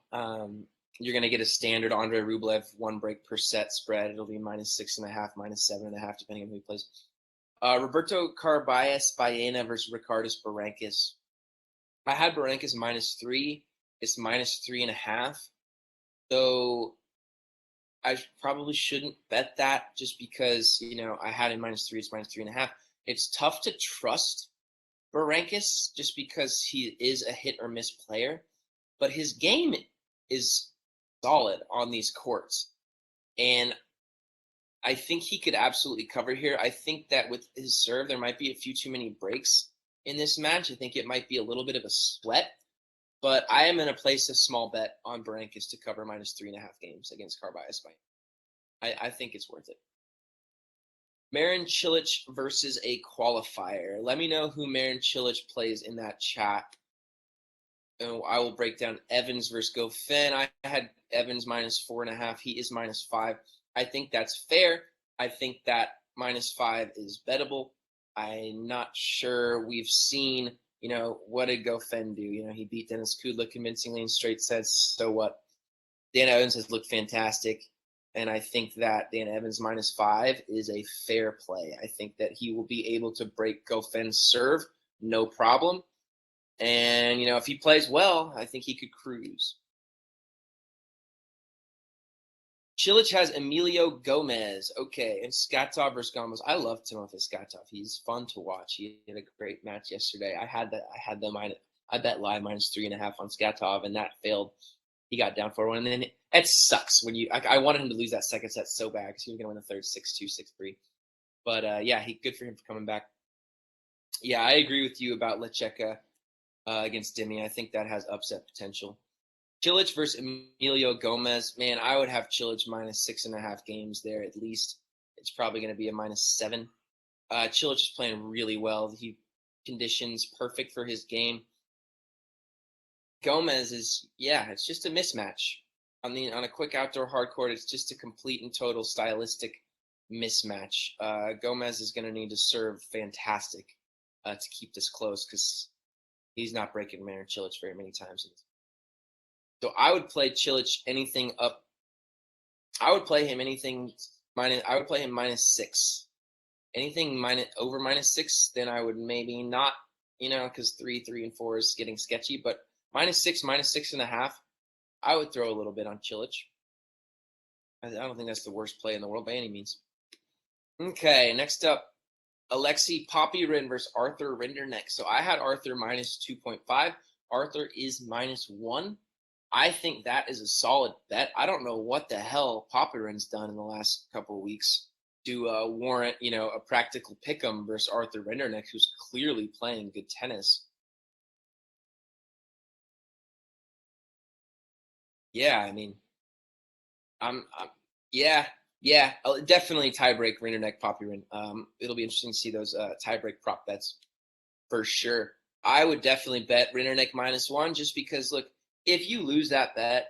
You're going to get a standard Andre Rublev 1 break per set spread. It'll be -6.5, -7.5, depending on who he plays. Roberto Carballes Baena versus Ricardus Berankis. I had Berankis -3. It's -3.5. So I probably shouldn't bet that just because, I had him -3, it's -3.5. It's tough to trust Berankis just because he is a hit or miss player, but his game is solid on these courts. And I think he could absolutely cover here. I think that with his serve, there might be a few too many breaks in this match. I think it might be a little bit of a sweat. But I am going to place a small bet on Berankis to cover -3.5 games against Carballes. I think it's worth it. Marin Cilic versus a qualifier. Let me know who Marin Cilic plays in that chat. And I will break down Evans versus Goffin. I had Evans -4.5. He is -5. I think that's fair. I think that -5 is bettable. I'm not sure we've seen what did Goffin do? He beat Denis Kudla convincingly in straight sets. So what? Dan Evans has looked fantastic. And I think that Dan Evans -5 is a fair play. I think that he will be able to break Goffin's serve, no problem. And, if he plays well, I think he could cruise. Cilic has Emilio Gomez. Okay, and Skatov versus Gomez. I love Timofey Skatov. He's fun to watch. He had a great match yesterday. I bet live -3.5 on Skatov, and that failed. He got down 4-1, and then it sucks when I wanted him to lose that second set so bad because he was going to win the third 6-2, 6-3. But good for him for coming back. Yeah, I agree with you about Lecheka against Dimi. I think that has upset potential. Cilic versus Emilio Gomez. Man, I would have Cilic -6.5 games there at least. It's probably going to be a -7. Cilic is playing really well. He conditions perfect for his game. Gomez is, it's just a mismatch. On a quick outdoor hard court, it's just a complete and total stylistic mismatch. Gomez is going to need to serve fantastic to keep this close because he's not breaking Marin Cilic very many times. So I would play Cilic anything up. I would play him anything I would play him -6. Anything over -6, then I would maybe not, because 3, 3, and 4 is getting sketchy. But -6, -6.5, I would throw a little bit on Cilic. I don't think that's the worst play in the world by any means. Okay, next up, Alexei Popyrin versus Arthur Rinderknecht. So I had Arthur minus 2.5. Arthur is minus 1. I think that is a solid bet. I don't know what the hell Popyrin's done in the last couple of weeks to warrant, a practical pick'em versus Arthur Rinderknecht, who's clearly playing good tennis. Yeah, I mean, yeah, definitely tiebreak Rinderknecht Popyrin. It'll be interesting to see those tiebreak prop bets for sure. I would definitely bet Rinderknecht minus 1 just because, look, if you lose that bet,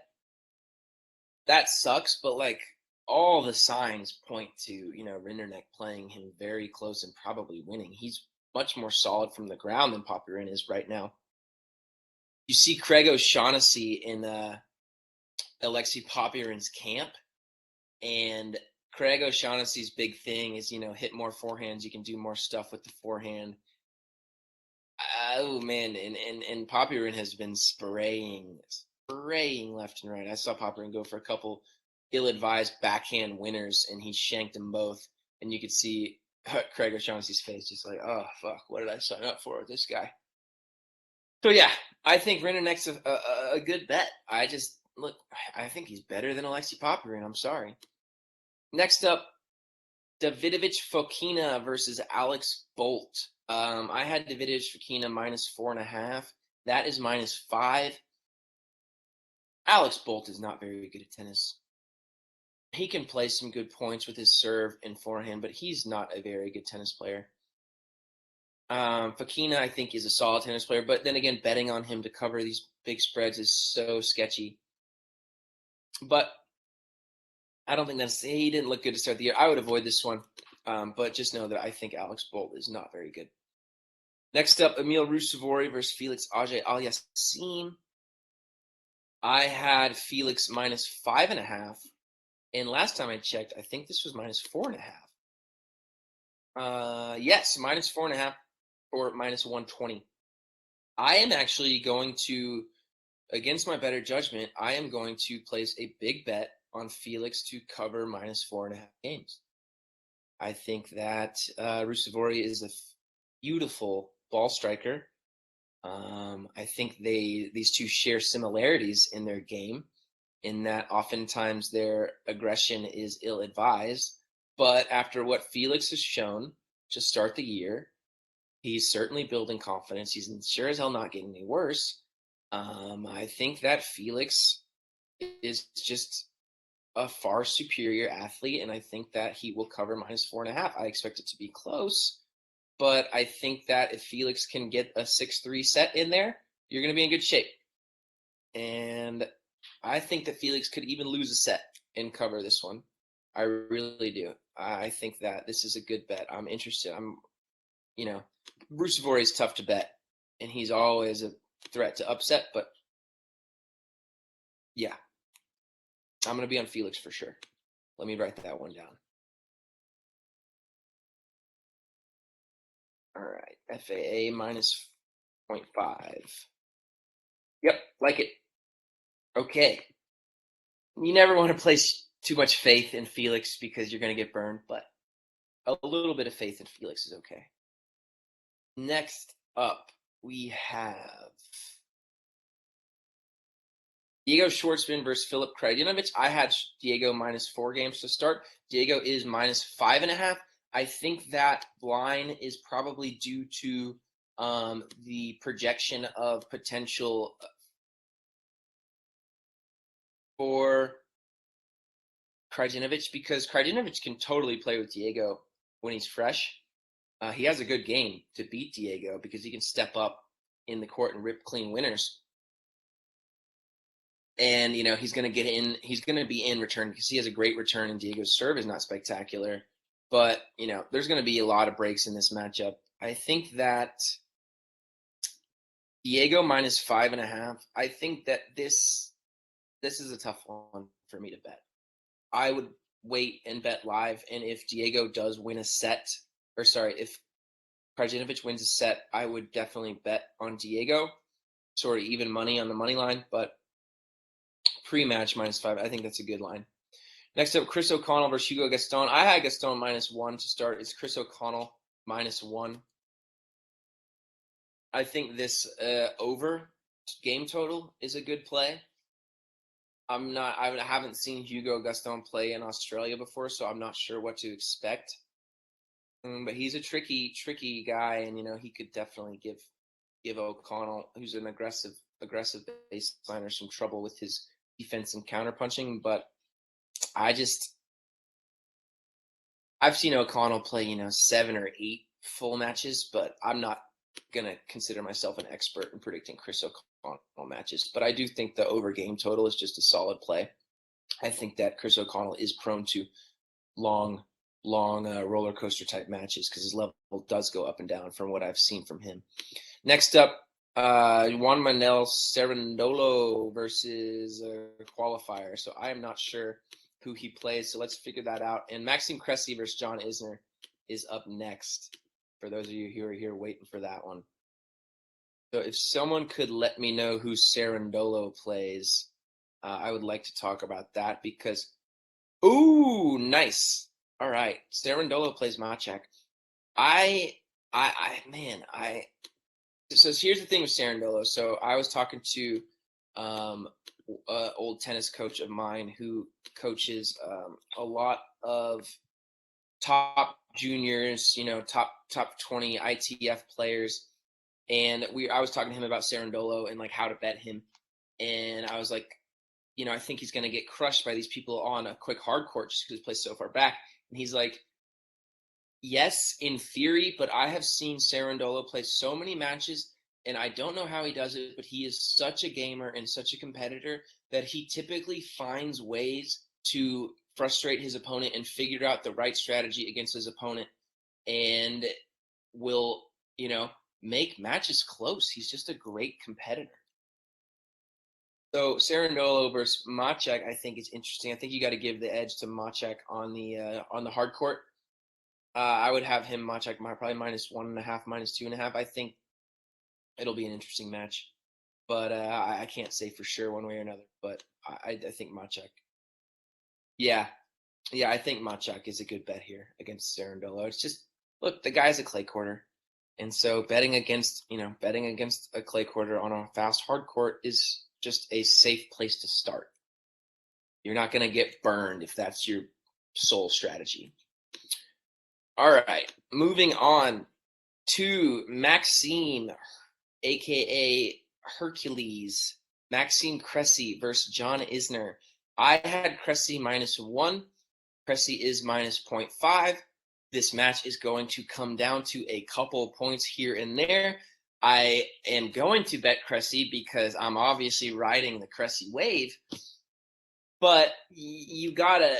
that sucks. But like all the signs point to Rinderknecht playing him very close and probably winning. He's much more solid from the ground than Popyrin is right now. You see Craig O'Shaughnessy in Alexei Popyrin's camp, and Craig O'Shaughnessy's big thing is hit more forehands. You can do more stuff with the forehand. Oh man, and Popyrin has been spraying left and right. I saw Popyrin go for a couple ill-advised backhand winners, and he shanked them both. And you could see Craig O'Shaughnessy's face, just like, oh fuck, what did I sign up for with this guy? So yeah, I think Rinderknecht's a good bet. I think he's better than Alexei Popyrin. I'm sorry. Next up, Davidovich Fokina versus Alex Bolt. I had Davidovich Fokina minus 4.5. That is minus 5. Alex Bolt is not very good at tennis. He can play some good points with his serve and forehand, but he's not a very good tennis player. Fokina, I think, is a solid tennis player, but then again, betting on him to cover these big spreads is so sketchy. But I don't think he didn't look good to start the year. I would avoid this one, but just know that I think Alex Bolt is not very good. Next up, Emil Ruusuvuori versus Felix Auger-Aliassime. I had Felix minus 5.5, and last time I checked, I think this was minus 4.5. Yes, minus 4.5 or minus 120. I am actually going to, against my better judgment, I am going to place a big bet on Felix to cover minus 4.5 games. I think that Ruusuvuori is a beautiful ball striker. I think these two share similarities in their game, in that oftentimes their aggression is ill-advised. But after what Felix has shown to start the year, he's certainly building confidence. He's sure as hell not getting any worse. I think that Felix is just a far superior athlete, and I think that he will cover minus 4.5. I expect it to be close, but I think that if Felix can get a 6-3 set in there, you're going to be in good shape. And I think that Felix could even lose a set and cover this one. I really do. I think that this is a good bet. I'm interested. Ruusuvuori is tough to bet, and he's always a threat to upset, but yeah, I'm going to be on Felix for sure. Let me write that one down. All right, FAA minus 0.5. Yep, like it. Okay. You never want to place too much faith in Felix because you're going to get burned, but a little bit of faith in Felix is okay. Next up, we have Diego Schwartzman versus Phillip Craig. I had Diego minus 4 games to start. Diego is minus 5.5. I think that line is probably due to the projection of potential for Krajinovic, because Krajinovic can totally play with Diego when he's fresh. He has a good game to beat Diego because he can step up in the court and rip clean winners. And, he's going to get in. He's going to be in return because he has a great return, and Diego's serve is not spectacular. But, there's going to be a lot of breaks in this matchup. I think that Diego minus 5.5, I think that this is a tough one for me to bet. I would wait and bet live, and if Diego does win a set, if Krajinovic wins a set, I would definitely bet on Diego, sort of even money on the money line, but pre-match minus 5, I think that's a good line. Next up, Chris O'Connell versus Hugo Gaston. I had Gaston minus 1 to start. It's Chris O'Connell. -1. I think this over game total is a good play. I haven't seen Hugo Gaston play in Australia before, so I'm not sure what to expect. But he's a tricky guy, and he could definitely give O'Connell, who's an aggressive baseliner, some trouble with his defense and counterpunching. But I've seen O'Connell play 7 or 8 full matches, but I'm not gonna consider myself an expert in predicting Chris O'Connell matches. But I do think the over game total is just a solid play. I think that Chris O'Connell is prone to long roller coaster type matches because his level does go up and down from what I've seen from him. Next up, Juan Manuel Cerundolo versus Qualifier. So I am not sure who he plays, so let's figure that out. And Maxime Cressy versus John Isner is up next, for those of you who are here waiting for that one. So if someone could let me know who Cerundolo plays, I would like to talk about that because, ooh, nice. All right, Cerundolo plays Macek. So here's the thing with Cerundolo. So I was talking to old tennis coach of mine who coaches a lot of top juniors, top 20 ITF players, and I was talking to him about Cerundolo and like how to bet him, and I was like, I think he's going to get crushed by these people on a quick hard court just because he plays so far back. And he's like, yes, in theory, but I have seen Cerundolo play so many matches, and I don't know how he does it, but he is such a gamer and such a competitor that he typically finds ways to frustrate his opponent and figure out the right strategy against his opponent and will, make matches close. He's just a great competitor. So Cerundolo versus Macek, I think is interesting. I think you got to give the edge to Macek on the hard court. I would have him Macek probably -1.5, -2.5. I think it'll be an interesting match, but I can't say for sure one way or another. But I think Macek. Yeah, I think Macek is a good bet here against Cerundolo. It's just, look, the guy's a clay courter, and so betting against a clay courter on a fast hard court is just a safe place to start. You're not going to get burned if that's your sole strategy. All right, moving on to Maxime, aka Hercules, Maxime Cressy versus John Isner. I had Cressy -1. Cressy is -0.5. This match is going to come down to a couple points here and there. I am going to bet Cressy because I'm obviously riding the Cressy wave. But you gotta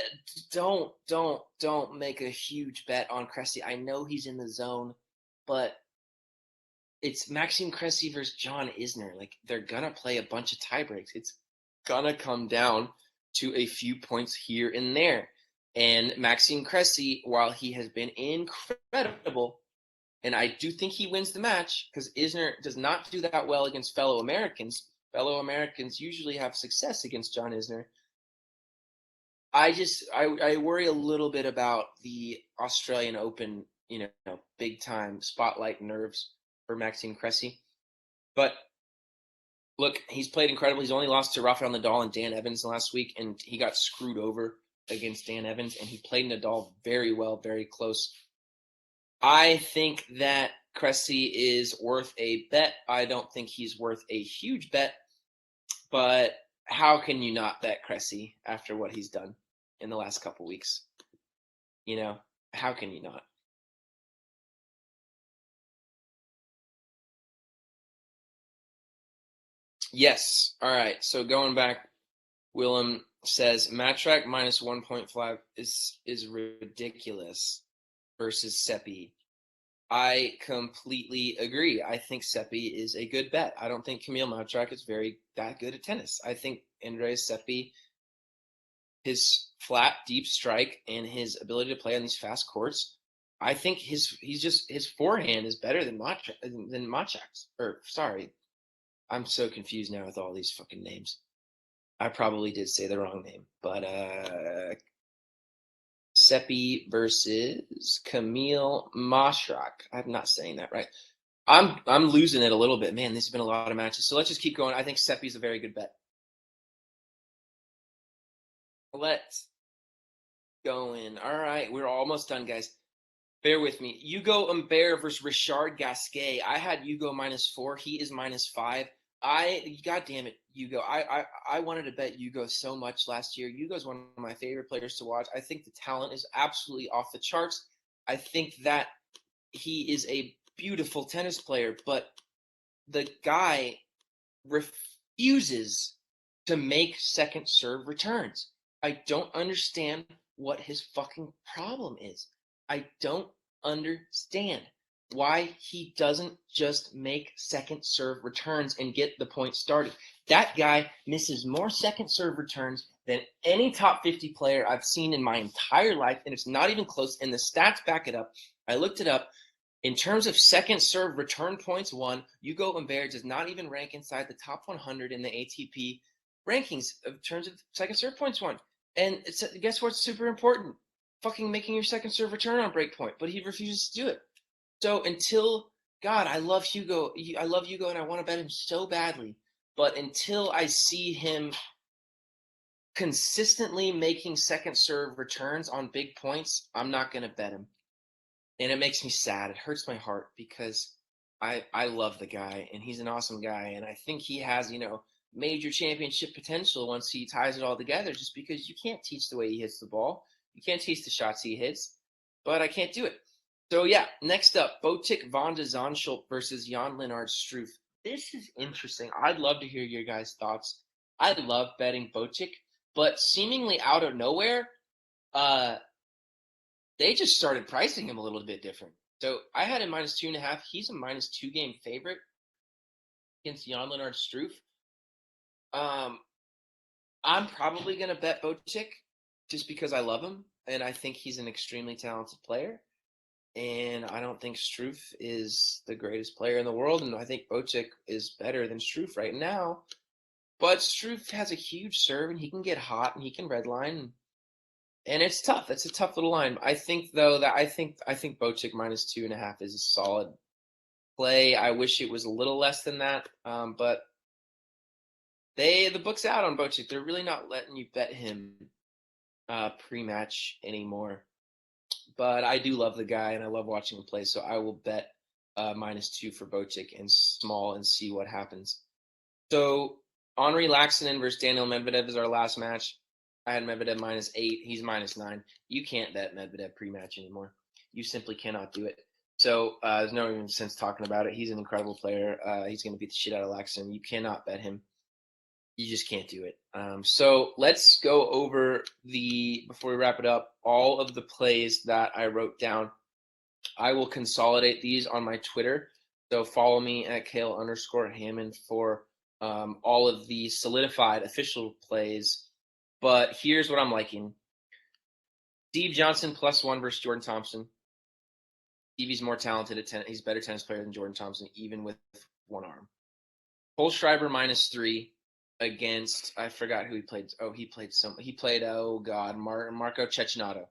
don't make a huge bet on Cressy. I know he's in the zone, but it's Maxime Cressy versus John Isner. Like, they're gonna play a bunch of tiebreaks. It's gonna come down to a few points here and there. And Maxime Cressy, while he has been incredible, and I do think he wins the match because Isner does not do that well against fellow Americans. Fellow Americans usually have success against John Isner. I worry a little bit about the Australian Open, big time spotlight nerves for Maxime Cressy. But look, he's played incredible. He's only lost to Rafael Nadal and Dan Evans last week, and he got screwed over against Dan Evans, and he played Nadal very well, very close. I think that Cressy is worth a bet. I don't think he's worth a huge bet, but how can you not bet Cressy after what he's done in the last couple weeks? How can you not? Yes. All right. So going back, Willem says Matrak -1.5 is ridiculous versus Seppi. I completely agree. I think Seppi is a good bet. I don't think Kamil Matrak is that good at tennis. I think Andreas Seppi, his flat, deep strike and his ability to play on these fast courts, I think his forehand is better than Matrak's. Or sorry, I'm so confused now with all these fucking names. I probably did say the wrong name, but Seppi versus Camille Mashrak. I'm not saying that right. I'm losing it a little bit. Man, this has been a lot of matches. So let's just keep going. I think Seppi's a very good bet. Let's go in. All right, we're almost done, guys. Bear with me. Hugo Humbert versus Richard Gasquet. I had Hugo -4. He is -5. God damn it, Hugo. I wanted to bet Hugo so much last year. Hugo's one of my favorite players to watch. I think the talent is absolutely off the charts. I think that he is a beautiful tennis player, but the guy refuses to make second serve returns. I don't understand what his fucking problem is. I don't understand why he doesn't just make second serve returns and get the point started. That guy misses more second serve returns than any top 50 player I've seen in my entire life, and it's not even close, and the stats back it up. I looked it up. In terms of second serve return points won, Hugo Humbert does not even rank inside the top 100 in the ATP rankings in terms of second serve points won. And guess what's super important? Fucking making your second serve return on break point, but he refuses to do it. So I love Hugo. I love Hugo, and I want to bet him so badly. But until I see him consistently making second serve returns on big points, I'm not going to bet him. And it makes me sad. It hurts my heart because I love the guy, and he's an awesome guy. And I think he has, major championship potential once he ties it all together, just because you can't teach the way he hits the ball. You can't teach the shots he hits, but I can't do it. So, yeah, next up, Botic van de Zandschulp versus Jan-Lennard Struff. This is interesting. I'd love to hear your guys' thoughts. I love betting Botic, but seemingly out of nowhere, they just started pricing him a little bit different. So I had him -2.5. He's a -2 game favorite against Jan-Lennard Struff. I'm probably going to bet Botic just because I love him, and I think he's an extremely talented player. And I don't think Struff is the greatest player in the world, and I think Botic is better than Struff right now. But Struff has a huge serve, and he can get hot, and he can redline, and it's tough. It's a tough little line. I think though that I think Botic -2.5 is a solid play. I wish it was a little less than that, but the book's out on Botic. They're really not letting you bet him pre-match anymore. But I do love the guy, and I love watching him play, so I will bet -2 for Botic and small and see what happens. So Henri Laxonen versus Daniel Medvedev is our last match. I had Medvedev -8. He's -9. You can't bet Medvedev pre-match anymore. You simply cannot do it. So there's no even sense talking about it. He's an incredible player. He's going to beat the shit out of Laxonen. You cannot bet him. You just can't do it. So let's go over before we wrap it up, all of the plays that I wrote down. I will consolidate these on my Twitter. So follow me at Kale_Hammond for all of the solidified official plays. But here's what I'm liking. Steve Johnson +1 versus Jordan Thompson. Stevie's more talented at tennis. He's a better tennis player than Jordan Thompson, even with one arm. Cole Schreiber -3 against, I forgot who he played. Oh, he played Marco Cecchinato.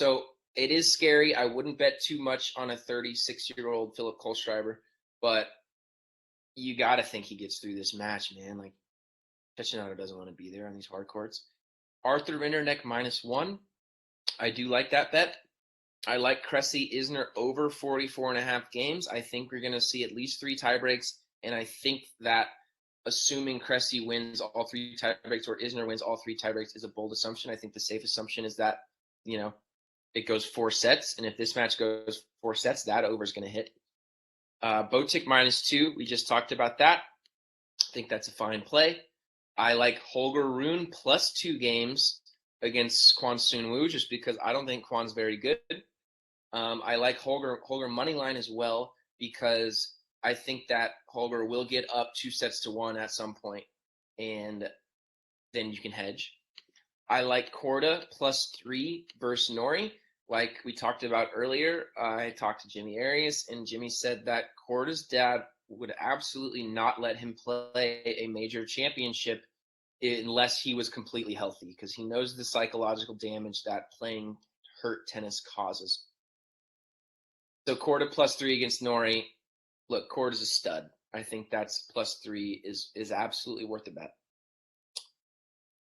So it is scary. I wouldn't bet too much on a 36-year-old Philip Kohlschreiber, but you got to think he gets through this match, man. Like, Cecchinato doesn't want to be there on these hard courts. Arthur Rinderknecht -1. I do like that bet. I like Cressy Isner over 44.5 games. I think we're going to see at least 3 tiebreaks, and I think that assuming Cressy wins all 3 tiebreaks or Isner wins all 3 tiebreaks is a bold assumption. I think the safe assumption is that, it goes 4 sets, and if this match goes 4 sets, that over is going to hit. Botic -2. We just talked about that. I think that's a fine play. I like Holger Rune +2 games against Kwon Soon Woo, just because I don't think Kwon's very good. I like Holger money line as well, because I think that Holger will get up 2-1 at some point, and then you can hedge. I like Corda +3 versus Norrie. Like we talked about earlier, I talked to Jimmy Arias, and Jimmy said that Corda's dad would absolutely not let him play a major championship unless he was completely healthy, because he knows the psychological damage that playing hurt tennis causes. So Corda +3 against Norrie. Look, Corda's a stud. I think that's +3 is absolutely worth the bet.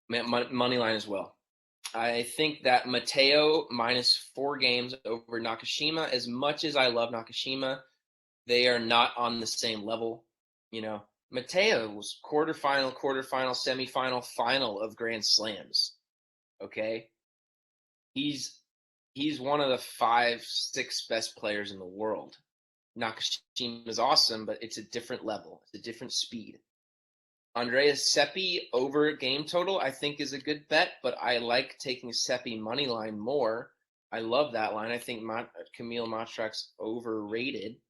Money line as well. I think that Mateo -4 games over Nakashima. As much as I love Nakashima, they are not on the same level. You know, Mateo was quarterfinal, semifinal, final of Grand Slams. Okay, he's one of the 5, 6 best players in the world. Nakashima is awesome, but it's a different level. It's a different speed. Andreas Seppi over game total, I think, is a good bet, but I like taking Seppi money line more. I love that line. I think Camille Matrak's overrated.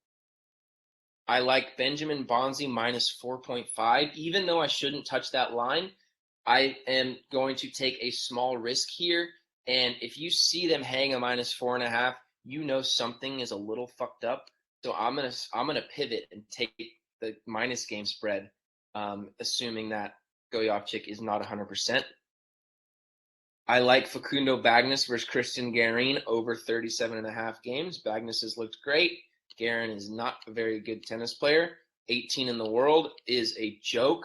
I like Benjamin Bonzi -4.5. Even though I shouldn't touch that line, I am going to take a small risk here. And if you see them hang a -4.5, you know something is a little fucked up. So I'm gonna pivot and take the minus game spread, assuming that Gojovcik is not 100%. I like Facundo Bagnis versus Christian Gareen over 37.5 games. Bagnis has looked great. Gareen is not a very good tennis player. 18 in the world is a joke.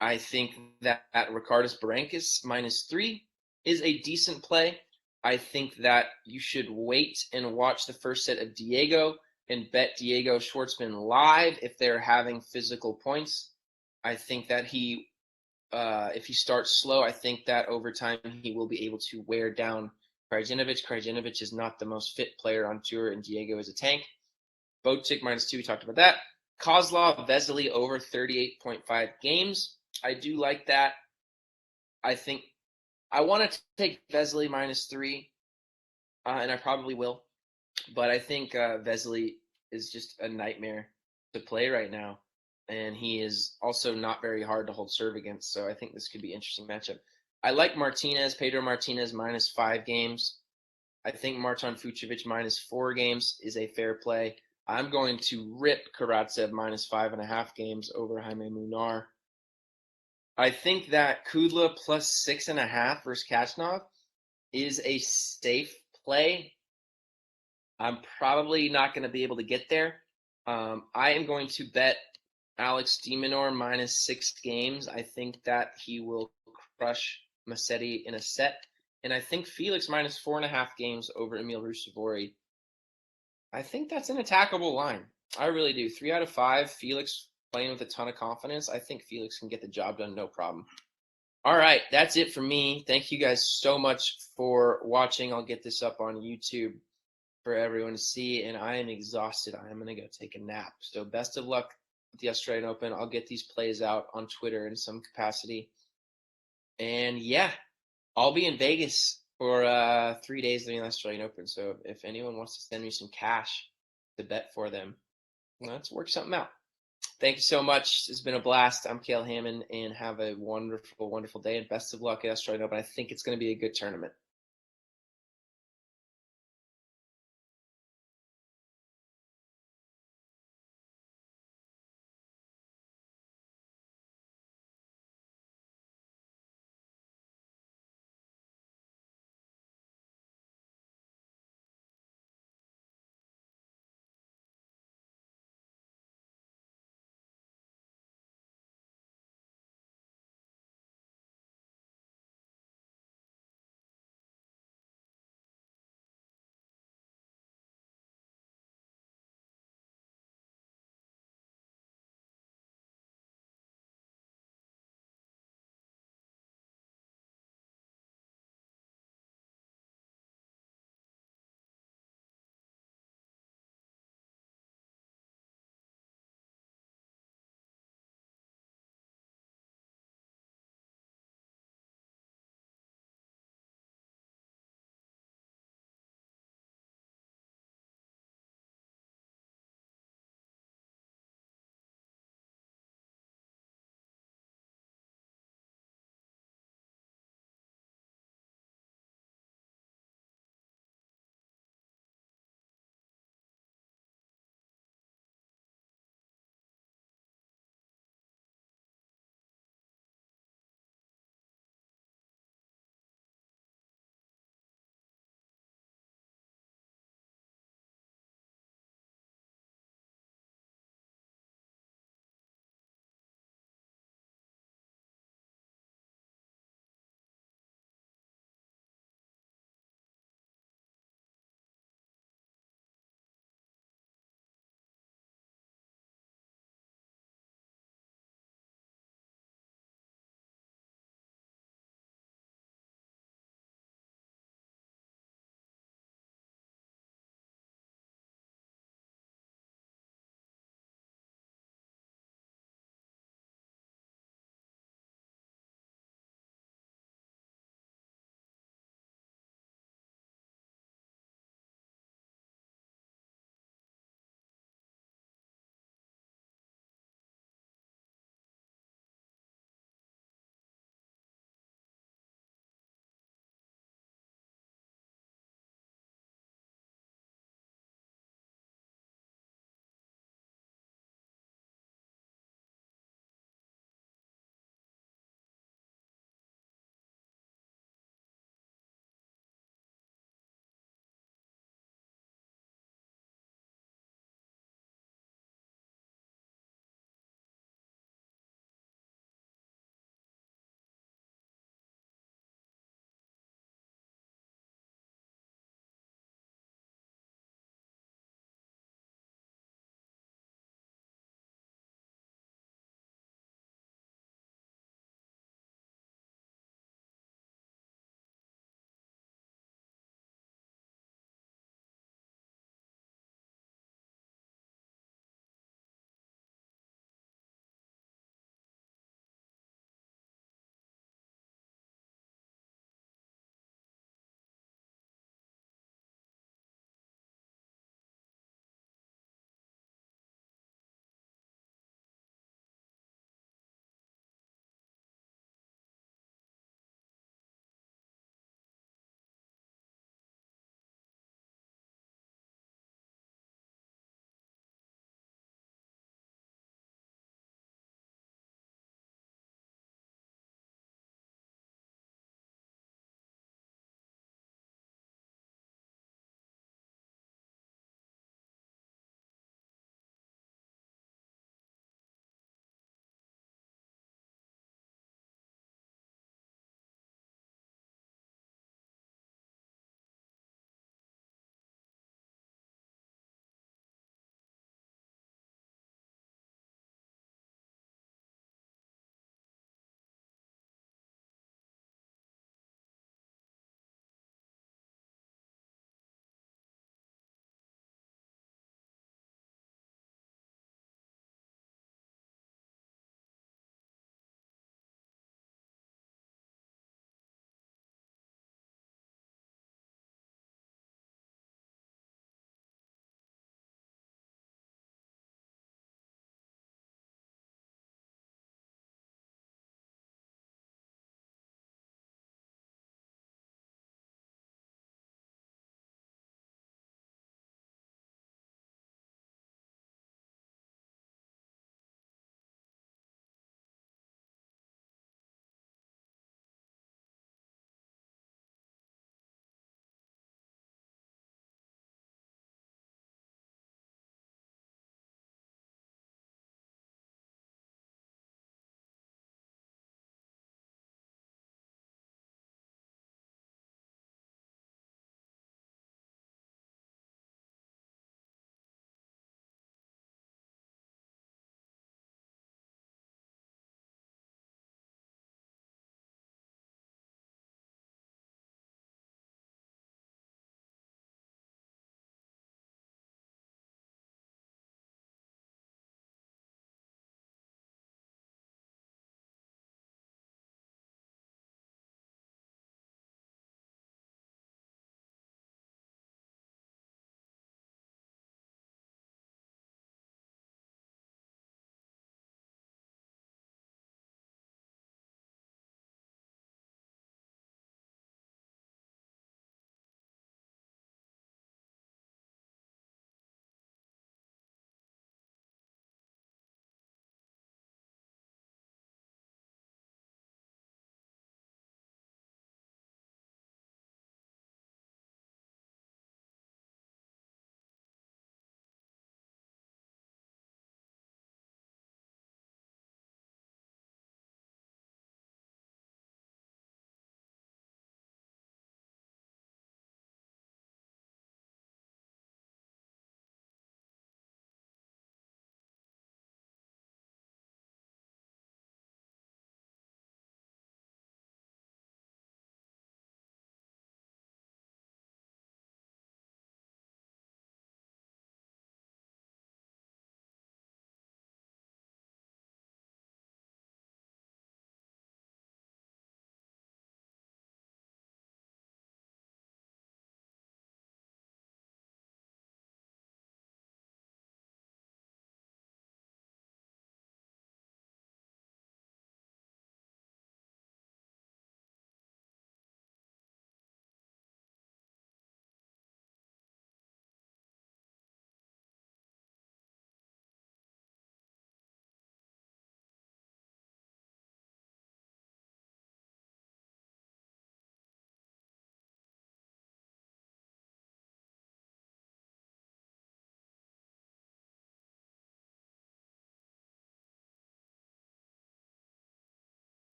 I think that Ricardus Berankis -3 is a decent play. I think that you should wait and watch the first set of Diego and bet Diego Schwartzman live if they're having physical points. I think that if he starts slow, I think that over time he will be able to wear down Krajinovic. Krajinovic is not the most fit player on tour, and Diego is a tank. Bocic -2, we talked about that. Kozlov Vesely over 38.5 games. I do like that. I think I want to take Vesely -3, and I probably will. But I think Vesely is just a nightmare to play right now. And he is also not very hard to hold serve against. So I think this could be an interesting matchup. I like Martinez, Pedro Martinez -5 games. I think Martin Fucsovics -4 games is a fair play. I'm going to rip Karatsev -5.5 games over Jaime Munar. I think that Kudla +6.5 versus Kachanov is a safe play. I'm probably not going to be able to get there. I am going to bet Alex de Minaur -6 games. I think that he will crush Musetti in a set. And I think Felix -4.5 games over Emil Ruusuvuori. I think that's an attackable line. I really do. 3 out of 5. Felix playing with a ton of confidence. I think Felix can get the job done, no problem. All right, that's it for me. Thank you guys so much for watching. I'll get this up on YouTube for everyone to see, and I am exhausted. I am going to go take a nap. So best of luck with the Australian Open. I'll get these plays out on Twitter in some capacity. And yeah, I'll be in Vegas for 3 days during the Australian Open. So if anyone wants to send me some cash to bet for them, let's work something out. Thank you so much. It's been a blast. I'm Cale Hammond, and have a wonderful, wonderful day. And best of luck at Australian Open. I think it's going to be a good tournament.